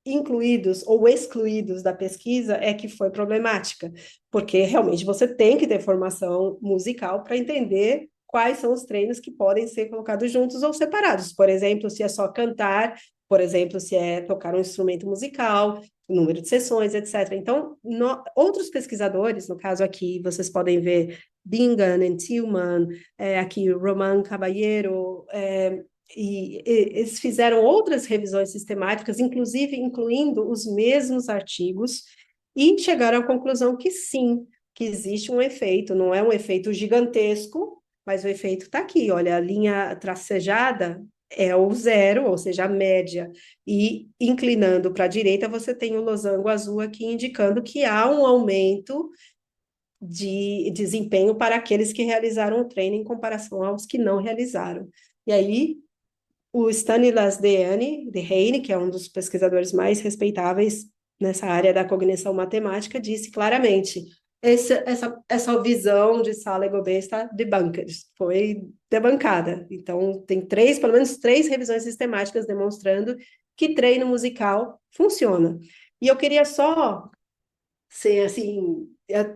incluídos ou excluídos da pesquisa é que foi problemática, porque realmente você tem que ter formação musical para entender quais são os treinos que podem ser colocados juntos ou separados. Por exemplo, se é só cantar, por exemplo, se é tocar um instrumento musical, número de sessões, etc. Então, outros pesquisadores, no caso aqui, vocês podem ver Bingham e Tillman, aqui Roman Caballero, e eles fizeram outras revisões sistemáticas, inclusive incluindo os mesmos artigos, e chegaram à conclusão que sim, que existe um efeito, não é um efeito gigantesco, mas o efeito está aqui, olha, a linha tracejada é o zero, ou seja, a média, e inclinando para a direita, você tem o losango azul aqui indicando que há um aumento de desempenho para aqueles que realizaram o treino em comparação aos que não realizaram. E aí, o Stanislas Dehaene, que é um dos pesquisadores mais respeitáveis nessa área da cognição matemática, disse claramente: essa visão de Sala e Gobet está debunked, foi debancada. Então, tem pelo menos três revisões sistemáticas demonstrando que treino musical funciona. E eu queria só ser assim,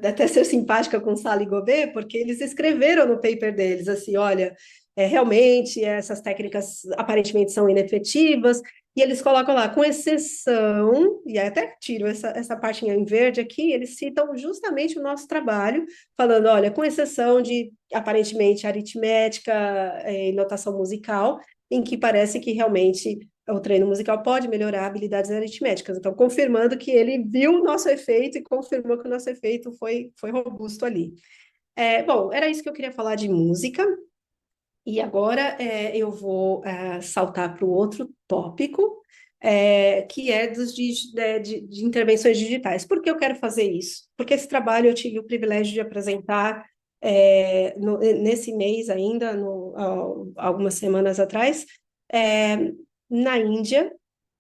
até ser simpática com Sala e Gobet, porque eles escreveram no paper deles assim, olha, realmente essas técnicas aparentemente são inefetivas, e eles colocam lá, com exceção, e até tiro essa partinha em verde aqui, eles citam justamente o nosso trabalho, falando, olha, com exceção de aparentemente aritmética e notação musical, em que parece que realmente o treino musical pode melhorar habilidades aritméticas. Então, confirmando que ele viu o nosso efeito e confirmou que o nosso efeito foi robusto ali. Bom, era isso que eu queria falar de música. E agora eu vou saltar para o outro tópico, que é de intervenções digitais. Por que eu quero fazer isso? Porque esse trabalho eu tive o privilégio de apresentar nesse mês ainda, algumas semanas atrás, na Índia,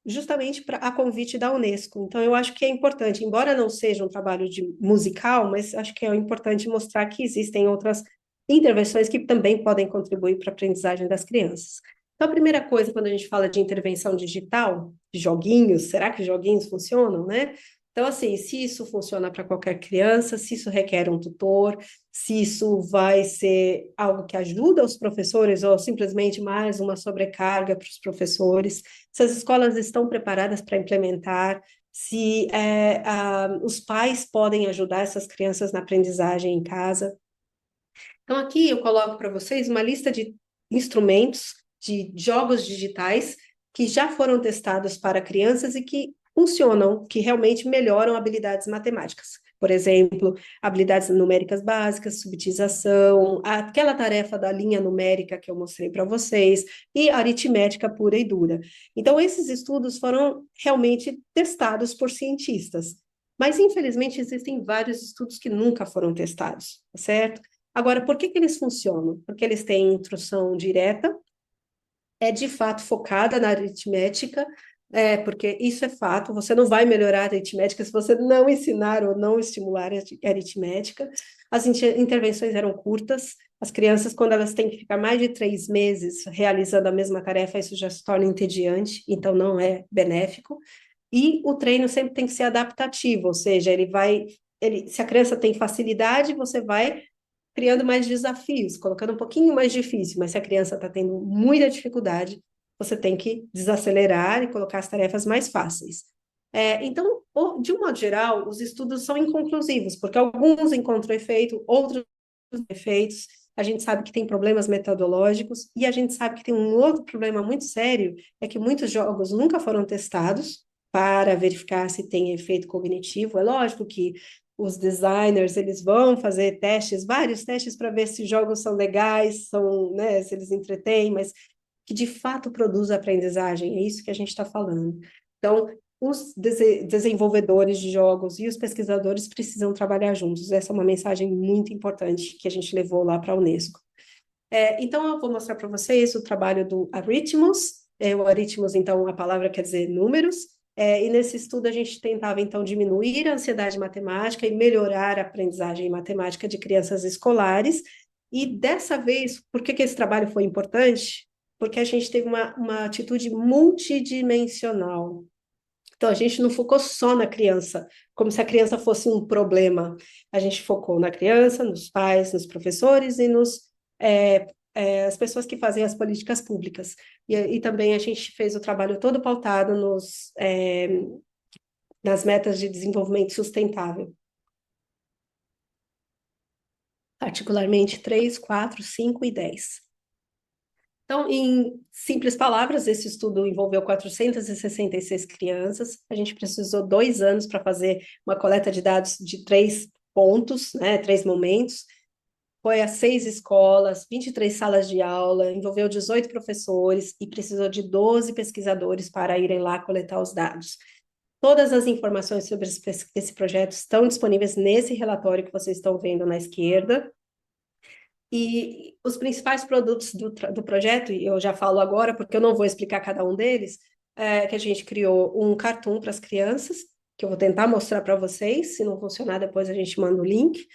justamente a convite da Unesco. Então, eu acho que é importante, embora não seja um trabalho musical, mas acho que é importante mostrar que existem outras intervenções que também podem contribuir para a aprendizagem das crianças. Então, a primeira coisa, quando a gente fala de intervenção digital, de joguinhos, será que joguinhos funcionam, né? Então, assim, se isso funciona para qualquer criança, se isso requer um tutor, se isso vai ser algo que ajuda os professores ou simplesmente mais uma sobrecarga para os professores, se as escolas estão preparadas para implementar, se os pais podem ajudar essas crianças na aprendizagem em casa. Então, aqui eu coloco para vocês uma lista de instrumentos, de jogos digitais que já foram testados para crianças e que funcionam, que realmente melhoram habilidades matemáticas. Por exemplo, habilidades numéricas básicas, subtização, aquela tarefa da linha numérica que eu mostrei para vocês, e aritmética pura e dura. Então, esses estudos foram realmente testados por cientistas. Mas, infelizmente, existem vários estudos que nunca foram testados, certo? Agora, por que eles funcionam? Porque eles têm instrução direta, é de fato focada na aritmética, porque isso é fato, você não vai melhorar a aritmética se você não ensinar ou não estimular a aritmética. As intervenções eram curtas, as crianças, quando elas têm que ficar mais de 3 meses realizando a mesma tarefa, isso já se torna entediante, então não é benéfico. E o treino sempre tem que ser adaptativo, ou seja, se a criança tem facilidade, você vai criando mais desafios, colocando um pouquinho mais difícil, mas se a criança está tendo muita dificuldade, você tem que desacelerar e colocar as tarefas mais fáceis. Então, de um modo geral, os estudos são inconclusivos, porque alguns encontram efeito, outros efeitos. A gente sabe que tem problemas metodológicos e a gente sabe que tem um outro problema muito sério, é que muitos jogos nunca foram testados para verificar se tem efeito cognitivo. É lógico que os designers, eles vão fazer testes, vários testes para ver se os jogos são legais, né, se eles entretêm, mas que de fato produz aprendizagem, é isso que a gente está falando. Então, os desenvolvedores de jogos e os pesquisadores precisam trabalhar juntos. Essa é uma mensagem muito importante que a gente levou lá para a Unesco. Então, eu vou mostrar para vocês o trabalho do Arithmos. O Arithmos, então, a palavra quer dizer números. E nesse estudo a gente tentava, então, diminuir a ansiedade matemática e melhorar a aprendizagem matemática de crianças escolares. E dessa vez, por que esse trabalho foi importante? Porque a gente teve uma atitude multidimensional. Então, a gente não focou só na criança, como se a criança fosse um problema. A gente focou na criança, nos pais, nos professores e as pessoas que fazem as políticas públicas. E também a gente fez o trabalho todo pautado nas metas de desenvolvimento sustentável. Particularmente 3, 4, 5 e 10. Então, em simples palavras, esse estudo envolveu 466 crianças. A gente precisou 2 anos para fazer uma coleta de dados de 3 pontos, né, 3 momentos. Foi a 6 escolas, 23 salas de aula, envolveu 18 professores e precisou de 12 pesquisadores para irem lá coletar os dados. Todas as informações sobre esse projeto estão disponíveis nesse relatório que vocês estão vendo na esquerda. E os principais produtos do projeto, e eu já falo agora, porque eu não vou explicar cada um deles, que a gente criou um cartoon para as crianças, que eu vou tentar mostrar para vocês, se não funcionar, depois a gente manda o link.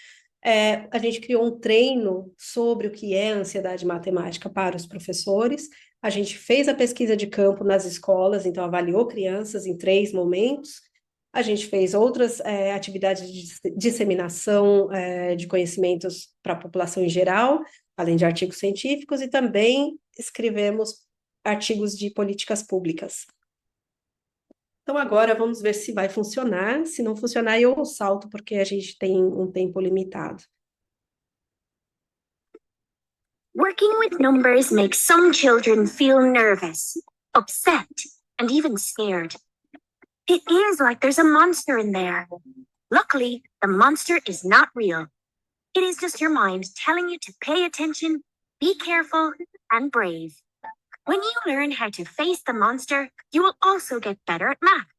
A gente criou um treino sobre o que é ansiedade matemática para os professores. A gente fez a pesquisa de campo nas escolas, então avaliou crianças em 3 momentos. A gente fez outras atividades de disseminação de conhecimentos para a população em geral, além de artigos científicos, e também escrevemos artigos de políticas públicas. Então, agora vamos ver se vai funcionar. Se não funcionar, eu salto, porque a gente tem um tempo limitado. Working with numbers makes some children feel nervous, upset, and even scared. It is like there's a monster in there. Luckily, the monster is not real. It is just your mind telling you to pay attention, be careful, and brave. When you learn how to face the monster, you will also get better at maths.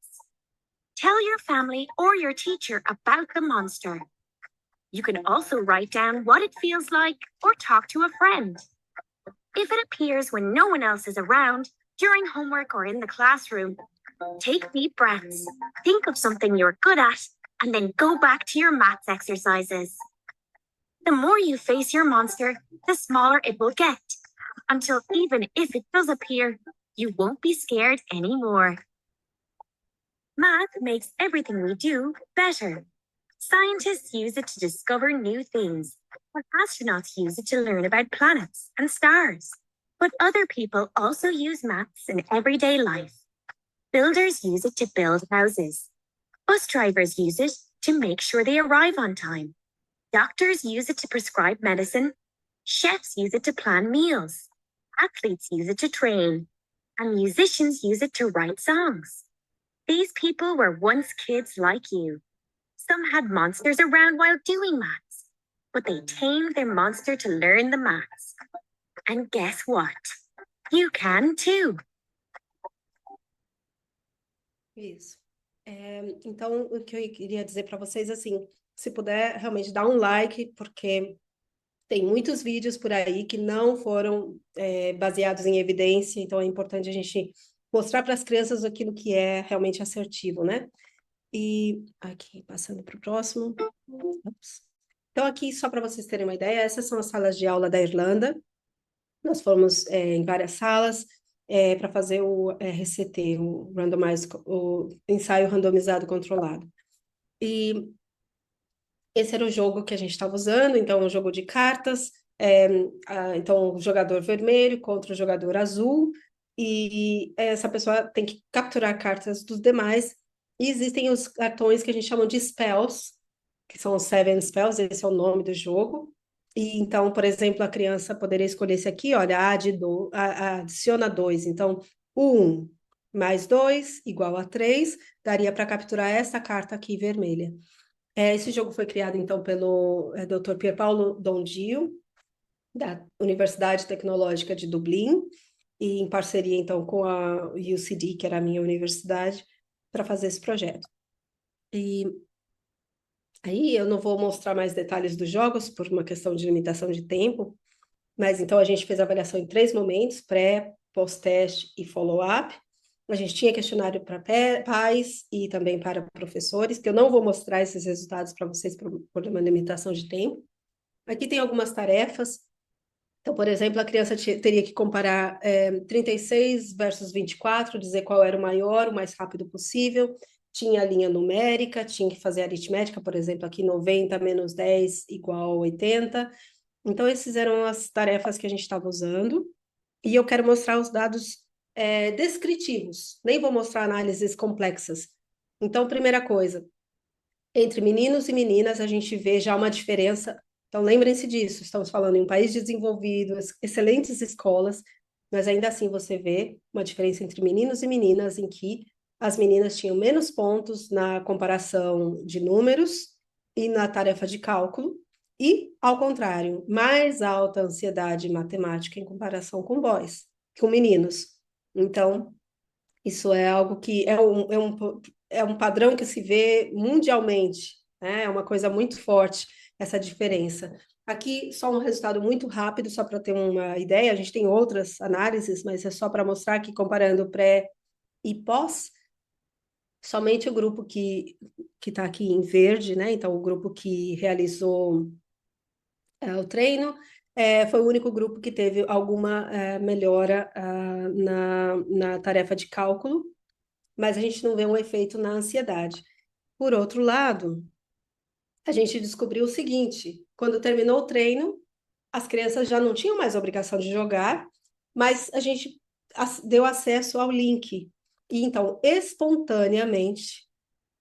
Tell your family or your teacher about the monster. You can also write down what it feels like or talk to a friend. If it appears when no one else is around, during homework or in the classroom, take deep breaths, think of something you're good at, and then go back to your maths exercises. The more you face your monster, the smaller it will get, until even if it does appear, you won't be scared anymore. Math makes everything we do better. Scientists use it to discover new things, and astronauts use it to learn about planets and stars. But other people also use maths in everyday life. Builders use it to build houses. Bus drivers use it to make sure they arrive on time. Doctors use it to prescribe medicine. Chefs use it to plan meals. Athletes use it to train. And musicians use it to write songs. These people were once kids like you. Some had monsters around while doing maths, but they tamed their monster to learn the maths. And guess what? You can too. Isso. Então, o que eu queria dizer para vocês, assim, se puder realmente dar um like, porque tem muitos vídeos por aí que não foram baseados em evidência, então é importante a gente mostrar para as crianças aquilo que é realmente assertivo, né? E aqui, passando para o próximo. Ups. Então, aqui, só para vocês terem uma ideia, essas são as salas de aula da Irlanda. Nós fomos em várias salas. para fazer o RCT, o ensaio randomizado controlado. E esse era o jogo que a gente estava usando, então, um jogo de cartas, então, o jogador vermelho contra o jogador azul, e essa pessoa tem que capturar cartas dos demais, e existem os cartões que a gente chama de spells, que são os Seven Spells, esse é o nome do jogo, e então, por exemplo, a criança poderia escolher esse aqui, olha, adiciona 2, então, o 1 mais 2 igual a 3, daria para capturar essa carta aqui vermelha. Esse jogo foi criado, então, pelo Dr. Pierpaolo Dondio, da Universidade Tecnológica de Dublin, e em parceria, então, com a UCD, que era a minha universidade, para fazer esse projeto. E aí eu não vou mostrar mais detalhes dos jogos, por uma questão de limitação de tempo, mas então a gente fez a avaliação em 3 momentos, pré, pós-teste e follow-up. A gente tinha questionário para pais e também para professores, que eu não vou mostrar esses resultados para vocês por uma limitação de tempo. Aqui tem algumas tarefas. Então, por exemplo, a criança teria que comparar 36 versus 24, dizer qual era o maior, o mais rápido possível. Tinha a linha numérica, tinha que fazer aritmética, por exemplo, aqui 90 menos 10 igual a 80. Então, essas eram as tarefas que a gente estava usando. E eu quero mostrar os dados descritivos, nem vou mostrar análises complexas. Então, primeira coisa, entre meninos e meninas, a gente vê já uma diferença. Então, lembrem-se disso, estamos falando em um país desenvolvido, excelentes escolas, mas ainda assim você vê uma diferença entre meninos e meninas, em que as meninas tinham menos pontos na comparação de números e na tarefa de cálculo, e, ao contrário, mais alta ansiedade matemática em comparação com boys, com meninos. Então, isso é algo que é um padrão que se vê mundialmente, né? É uma coisa muito forte, essa diferença. Aqui, só um resultado muito rápido, só para ter uma ideia, a gente tem outras análises, mas é só para mostrar que, comparando pré e pós, somente o grupo que está aqui em verde, né? Então, o grupo que realizou o treino, foi o único grupo que teve alguma melhora na tarefa de cálculo, mas a gente não vê um efeito na ansiedade. Por outro lado, a gente descobriu o seguinte: quando terminou o treino, as crianças já não tinham mais a obrigação de jogar, mas a gente deu acesso ao link. E então, espontaneamente,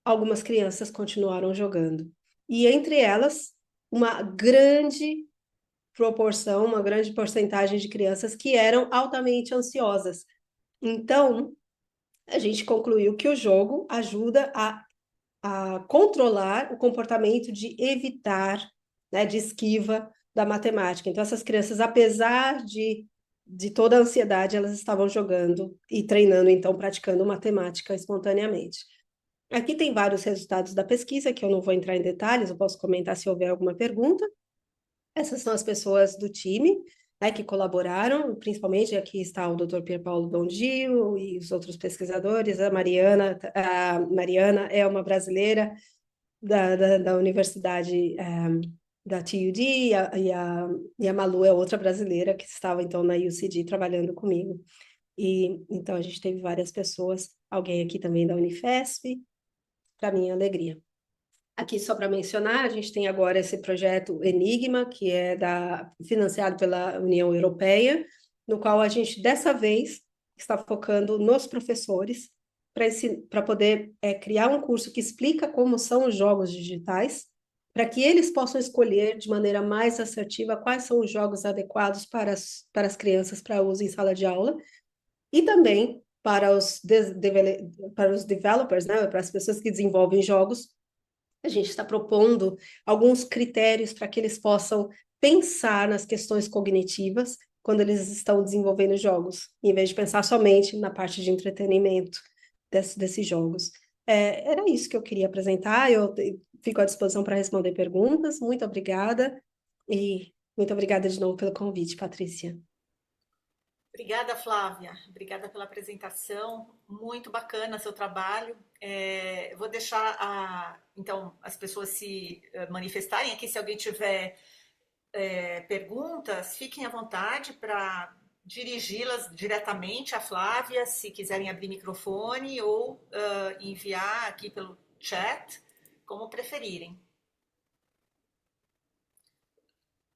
algumas crianças continuaram jogando. E entre elas, uma grande proporção, uma grande porcentagem de crianças que eram altamente ansiosas. Então, a gente concluiu que o jogo ajuda a controlar o comportamento de evitar, né, de esquiva da matemática. Então, essas crianças, apesar de toda a ansiedade, elas estavam jogando e treinando, então, praticando matemática espontaneamente. Aqui tem vários resultados da pesquisa, que eu não vou entrar em detalhes, eu posso comentar se houver alguma pergunta. Essas são as pessoas do time, né, que colaboraram, principalmente aqui está o Dr. Pierpaolo Dondio e os outros pesquisadores. A Mariana é uma brasileira da Universidade da TUD, e a Malu é outra brasileira que estava, então, na UCD trabalhando comigo. E, então, a gente teve várias pessoas, alguém aqui também da Unifesp, para minha alegria. Aqui, só para mencionar, a gente tem agora esse projeto Enigma, que é financiado pela União Europeia, no qual a gente, dessa vez, está focando nos professores para poder criar um curso que explica como são os jogos digitais, para que eles possam escolher de maneira mais assertiva quais são os jogos adequados para as crianças para uso em sala de aula, e também para para os developers, né, para as pessoas que desenvolvem jogos. A gente está propondo alguns critérios para que eles possam pensar nas questões cognitivas quando eles estão desenvolvendo jogos, em vez de pensar somente na parte de entretenimento desses jogos. Era isso que eu queria apresentar. Eu fico à disposição para responder perguntas. Muito obrigada. E muito obrigada de novo pelo convite, Patrícia. Obrigada, Flávia. Obrigada pela apresentação. Muito bacana seu trabalho. Eu vou deixar então as pessoas se manifestarem aqui. Se alguém tiver perguntas, fiquem à vontade para dirigi-las diretamente à Flávia, se quiserem abrir microfone, ou enviar aqui pelo chat, como preferirem.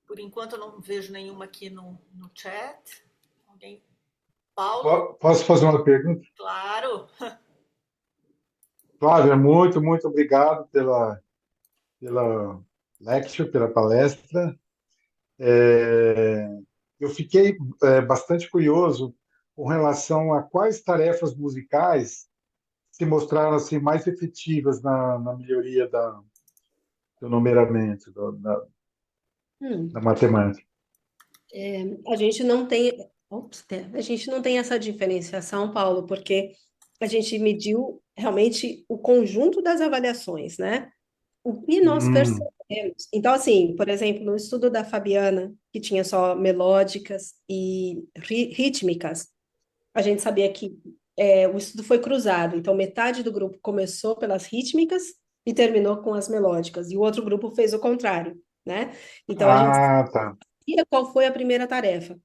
Por enquanto eu não vejo nenhuma aqui no chat. Alguém? Paulo? Posso fazer uma pergunta? Claro. Flávia, muito, muito obrigado pela lecture, pela palestra. É, eu fiquei bastante curioso com relação a quais tarefas musicais se mostraram assim, mais efetivas na melhoria do numeramento, Hum. da matemática. A gente não tem, a gente não tem essa diferenciação, Paulo, porque a gente mediu realmente o conjunto das avaliações, né? O que nós Hum, percebemos. Então, assim, por exemplo, no estudo da Fabiana, que tinha só melódicas e rítmicas, a gente sabia que o estudo foi cruzado. Então, metade do grupo começou pelas rítmicas e terminou com as melódicas, e o outro grupo fez o contrário, né? Então, a gente tá. sabia qual foi a primeira tarefa.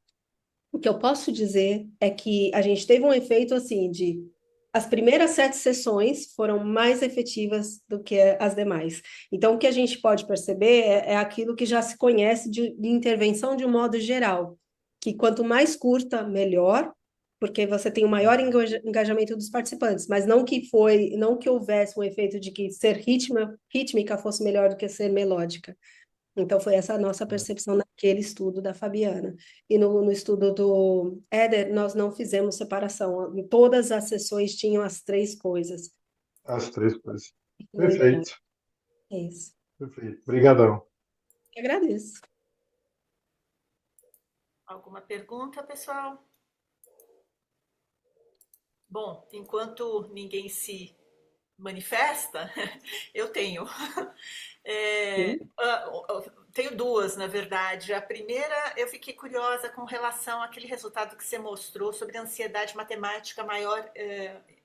O que eu posso dizer é que a gente teve um efeito assim de as primeiras 7 sessões foram mais efetivas do que as demais. Então, o que a gente pode perceber é aquilo que já se conhece de intervenção de um modo geral, que quanto mais curta, melhor, porque você tem um maior engajamento dos participantes, mas não que houvesse um efeito de que ser rítmica fosse melhor do que ser melódica. Então, foi essa a nossa percepção naquele estudo da Fabiana. E no estudo do Éder, nós não fizemos separação. Em todas as sessões tinham as 3 coisas. As três coisas. Muito bom. Perfeito, É isso. perfeito. Obrigadão. Eu agradeço. Alguma pergunta, pessoal? Bom, enquanto ninguém se manifesta, eu tenho. Sim. Tenho duas, na verdade. A primeira, eu fiquei curiosa com relação àquele resultado que você mostrou sobre a ansiedade matemática maior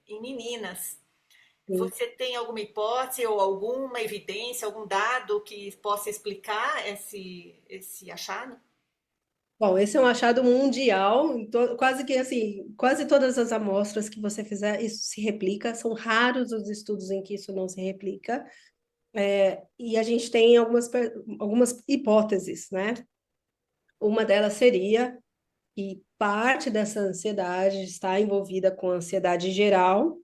em meninas. Sim. Você tem alguma hipótese ou alguma evidência, algum dado que possa explicar esse achado? Bom, esse é um achado mundial, quase que assim, quase todas as amostras que você fizer, isso se replica. São raros os estudos em que isso não se replica. E a gente tem algumas hipóteses, né? Uma delas seria que parte dessa ansiedade está envolvida com a ansiedade geral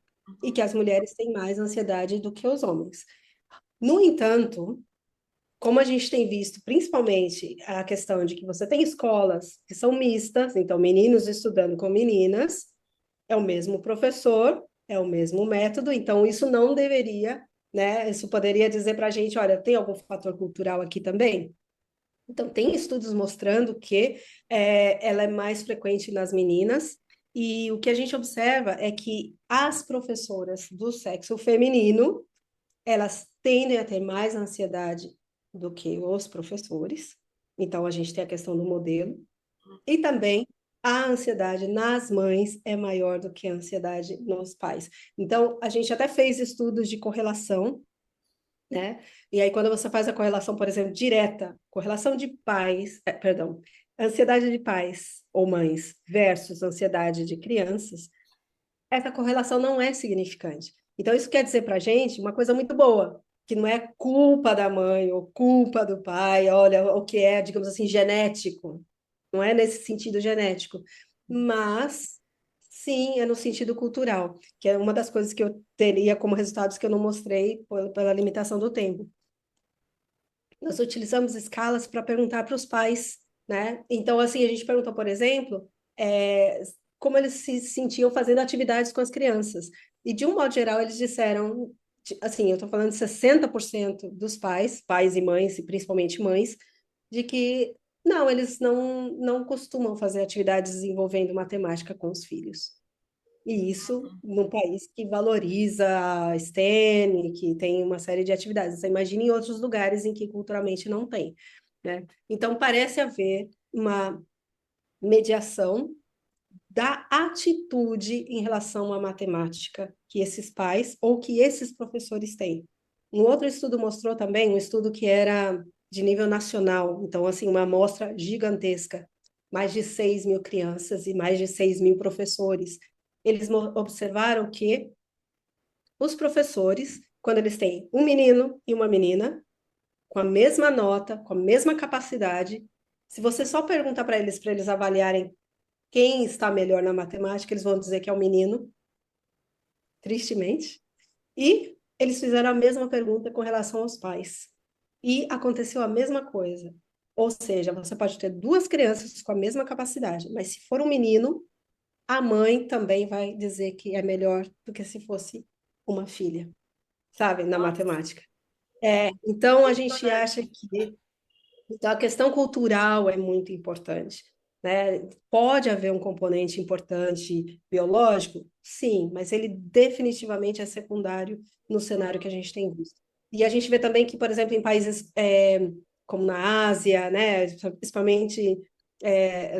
e que as mulheres têm mais ansiedade do que os homens. No entanto, como a gente tem visto, principalmente a questão de que você tem escolas que são mistas, então meninos estudando com meninas, é o mesmo professor, é o mesmo método, então isso não deveria, né? Isso poderia dizer para a gente, olha, tem algum fator cultural aqui também? Então, tem estudos mostrando que ela é mais frequente nas meninas, e o que a gente observa é que as professoras do sexo feminino, elas tendem a ter mais ansiedade do que os professores. Então, a gente tem a questão do modelo. E também a ansiedade nas mães é maior do que a ansiedade nos pais. Então, a gente até fez estudos de correlação, né? E aí, quando você faz a correlação, por exemplo, direta, correlação de pais, perdão, ansiedade de pais ou mães versus ansiedade de crianças, essa correlação não é significante. Então, isso quer dizer para a gente uma coisa muito boa, que não é culpa da mãe ou culpa do pai, olha, o que é, digamos assim, genético. Não é nesse sentido genético, mas sim, é no sentido cultural, que é uma das coisas que eu teria como resultados que eu não mostrei pela limitação do tempo. Nós utilizamos escalas para perguntar para os pais, né? Então, assim, a gente perguntou, por exemplo, como eles se sentiam fazendo atividades com as crianças. E, de um modo geral, eles disseram, assim, eu estou falando de 60% dos pais, pais e mães, e principalmente mães, de que não, eles não costumam fazer atividades envolvendo matemática com os filhos. E isso num país que valoriza a STEM, que tem uma série de atividades. Você imagina em outros lugares em que culturalmente não tem, né? Então, parece haver uma mediação da atitude em relação à matemática que esses pais ou que esses professores têm. Um outro estudo mostrou também, um estudo que era de nível nacional, então, assim, uma amostra gigantesca, mais de 6 mil crianças e mais de 6 mil professores. Eles observaram que os professores, quando eles têm um menino e uma menina, com a mesma nota, com a mesma capacidade, se você só pergunta para eles avaliarem quem está melhor na matemática, eles vão dizer que é o menino, tristemente. E eles fizeram a mesma pergunta com relação aos pais. E aconteceu a mesma coisa. Ou seja, você pode ter duas crianças com a mesma capacidade, mas se for um menino, a mãe também vai dizer que é melhor do que se fosse uma filha, sabe, na Nossa, matemática. Então a gente acha impressionante. que então, a questão cultural é muito importante, né? Pode haver um componente importante biológico? Sim, mas ele definitivamente é secundário no cenário que a gente tem visto. E a gente vê também que, por exemplo, em países como na Ásia, né, principalmente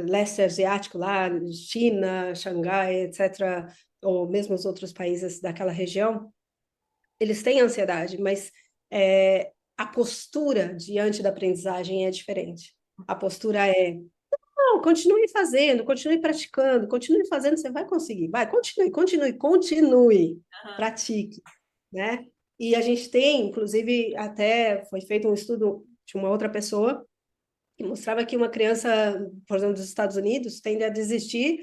leste asiático, lá, China, Xangai, etc., ou mesmo os outros países daquela região, eles têm ansiedade, mas a postura diante da aprendizagem é diferente. A postura é, não, continue fazendo, continue praticando, continue fazendo, você vai conseguir, vai, continue, continue, continue, Aham. pratique, né? E a gente tem, inclusive, até foi feito um estudo de uma outra pessoa que mostrava que uma criança, por exemplo, dos Estados Unidos, tende a desistir,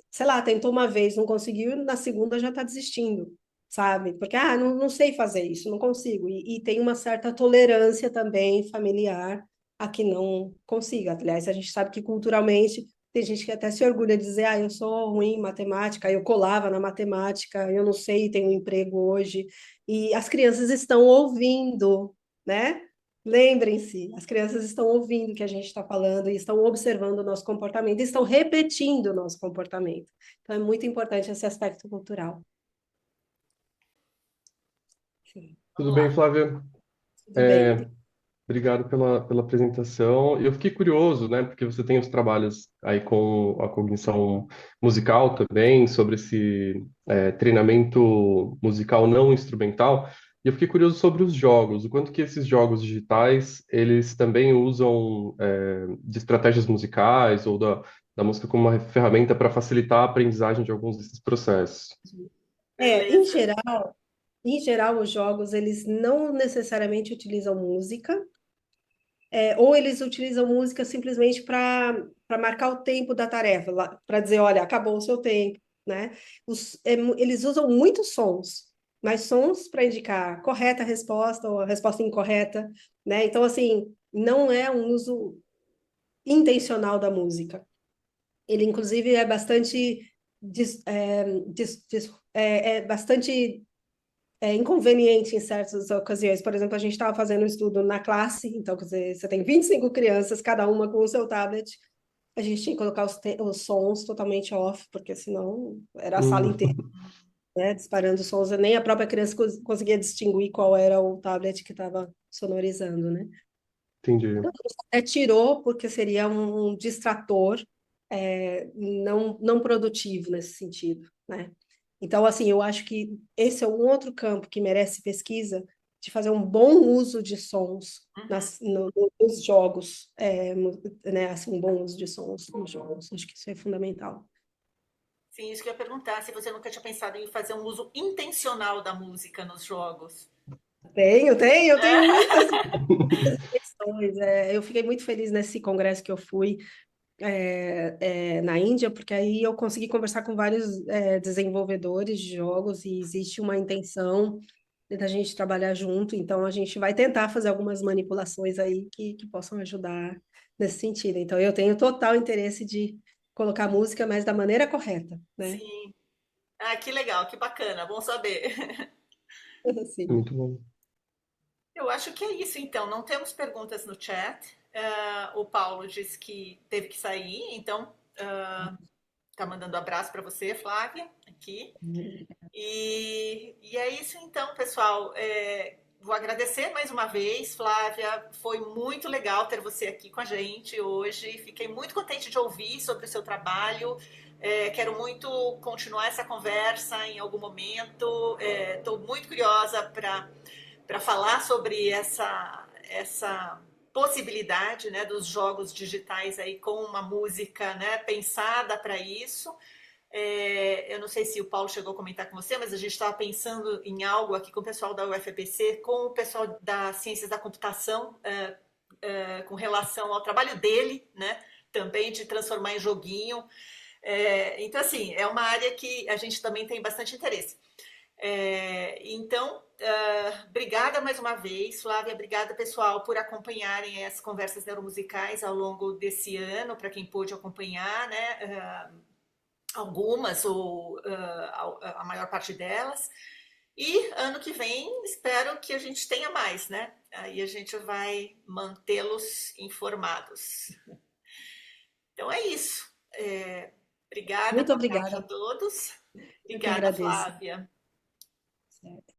sei lá, tentou uma vez, não conseguiu, na segunda já está desistindo, sabe? Porque, não sei fazer isso, não consigo. E tem uma certa tolerância também familiar a que não consiga. Aliás, a gente sabe que culturalmente tem gente que até se orgulha de dizer, eu sou ruim em matemática, eu colava na matemática, eu não sei, tenho um emprego hoje. E as crianças estão ouvindo, né? Lembrem-se, as crianças estão ouvindo o que a gente está falando e estão observando o nosso comportamento, e estão repetindo o nosso comportamento. Então, é muito importante esse aspecto cultural. Sim. Tudo Vamos bem, lá. Flávia? Tudo bem. Obrigado pela apresentação. Eu fiquei curioso, né, porque você tem os trabalhos aí com a cognição musical também, sobre esse treinamento musical não instrumental. E eu fiquei curioso sobre os jogos, o quanto que esses jogos digitais, eles também usam de estratégias musicais ou da música como uma ferramenta para facilitar a aprendizagem de alguns desses processos. É, em Beleza. geral, em geral, os jogos, eles não necessariamente utilizam música, ou eles utilizam música simplesmente para marcar o tempo da tarefa, para dizer, olha, acabou o seu tempo, né? Eles usam muitos sons, mas sons para indicar correta resposta ou a resposta incorreta, né? Então, assim, não é um uso intencional da música. Ele, inclusive, é bastante, bastante inconveniente em certas ocasiões. Por exemplo, a gente estava fazendo um estudo na classe, então, quer dizer, você tem 25 crianças, cada uma com o seu tablet. A gente tinha que colocar os sons totalmente off, porque senão era a sala inteira, Hum, né, disparando sons, e nem a própria criança conseguia distinguir qual era o tablet que estava sonorizando, né? entendi. Tirou porque seria um distrator não produtivo nesse sentido, né? Então, assim, eu acho que esse é um outro campo que merece pesquisa, de fazer um bom uso de sons Uhum. nos jogos, né? Assim, um bom uso de sons nos jogos. Acho que isso é fundamental. Sim, isso que eu ia perguntar, se você nunca tinha pensado em fazer um uso intencional da música nos jogos. Eu tenho muitas questões. Eu fiquei muito feliz nesse congresso que eu fui, na Índia, porque aí eu consegui conversar com vários desenvolvedores de jogos e existe uma intenção da gente trabalhar junto, então a gente vai tentar fazer algumas manipulações aí que possam ajudar nesse sentido. Então eu tenho total interesse de colocar música, mas da maneira correta, né? Sim. Ah, que legal, que bacana, bom saber. Assim. Muito bom. Eu acho que é isso, então. Não temos perguntas no chat. O Paulo disse que teve que sair, então tá mandando abraço para você, Flávia, aqui. E é isso, então, pessoal. Vou agradecer mais uma vez, Flávia. Foi muito legal ter você aqui com a gente hoje. Fiquei muito contente de ouvir sobre o seu trabalho. Quero muito continuar essa conversa em algum momento. Estou muito curiosa para falar sobre essa possibilidade, né, dos jogos digitais aí com uma música, né, pensada para isso. Eu não sei se o Paulo chegou a comentar com você, mas a gente estava pensando em algo aqui com o pessoal da UFPC, com o pessoal das ciências da computação, com relação ao trabalho dele, né? Também de transformar em joguinho. Então, assim, é uma área que a gente também tem bastante interesse. Então, obrigada mais uma vez, Flávia, obrigada pessoal por acompanharem as conversas neuromusicais ao longo desse ano, para quem pôde acompanhar, né? Algumas ou a maior parte delas. E ano que vem espero que a gente tenha mais, né? Aí a gente vai mantê-los informados. Então é isso. Obrigada, Muito boa tarde a obrigada. todos. Eu que Obrigada, agradeço. Flávia. Certo.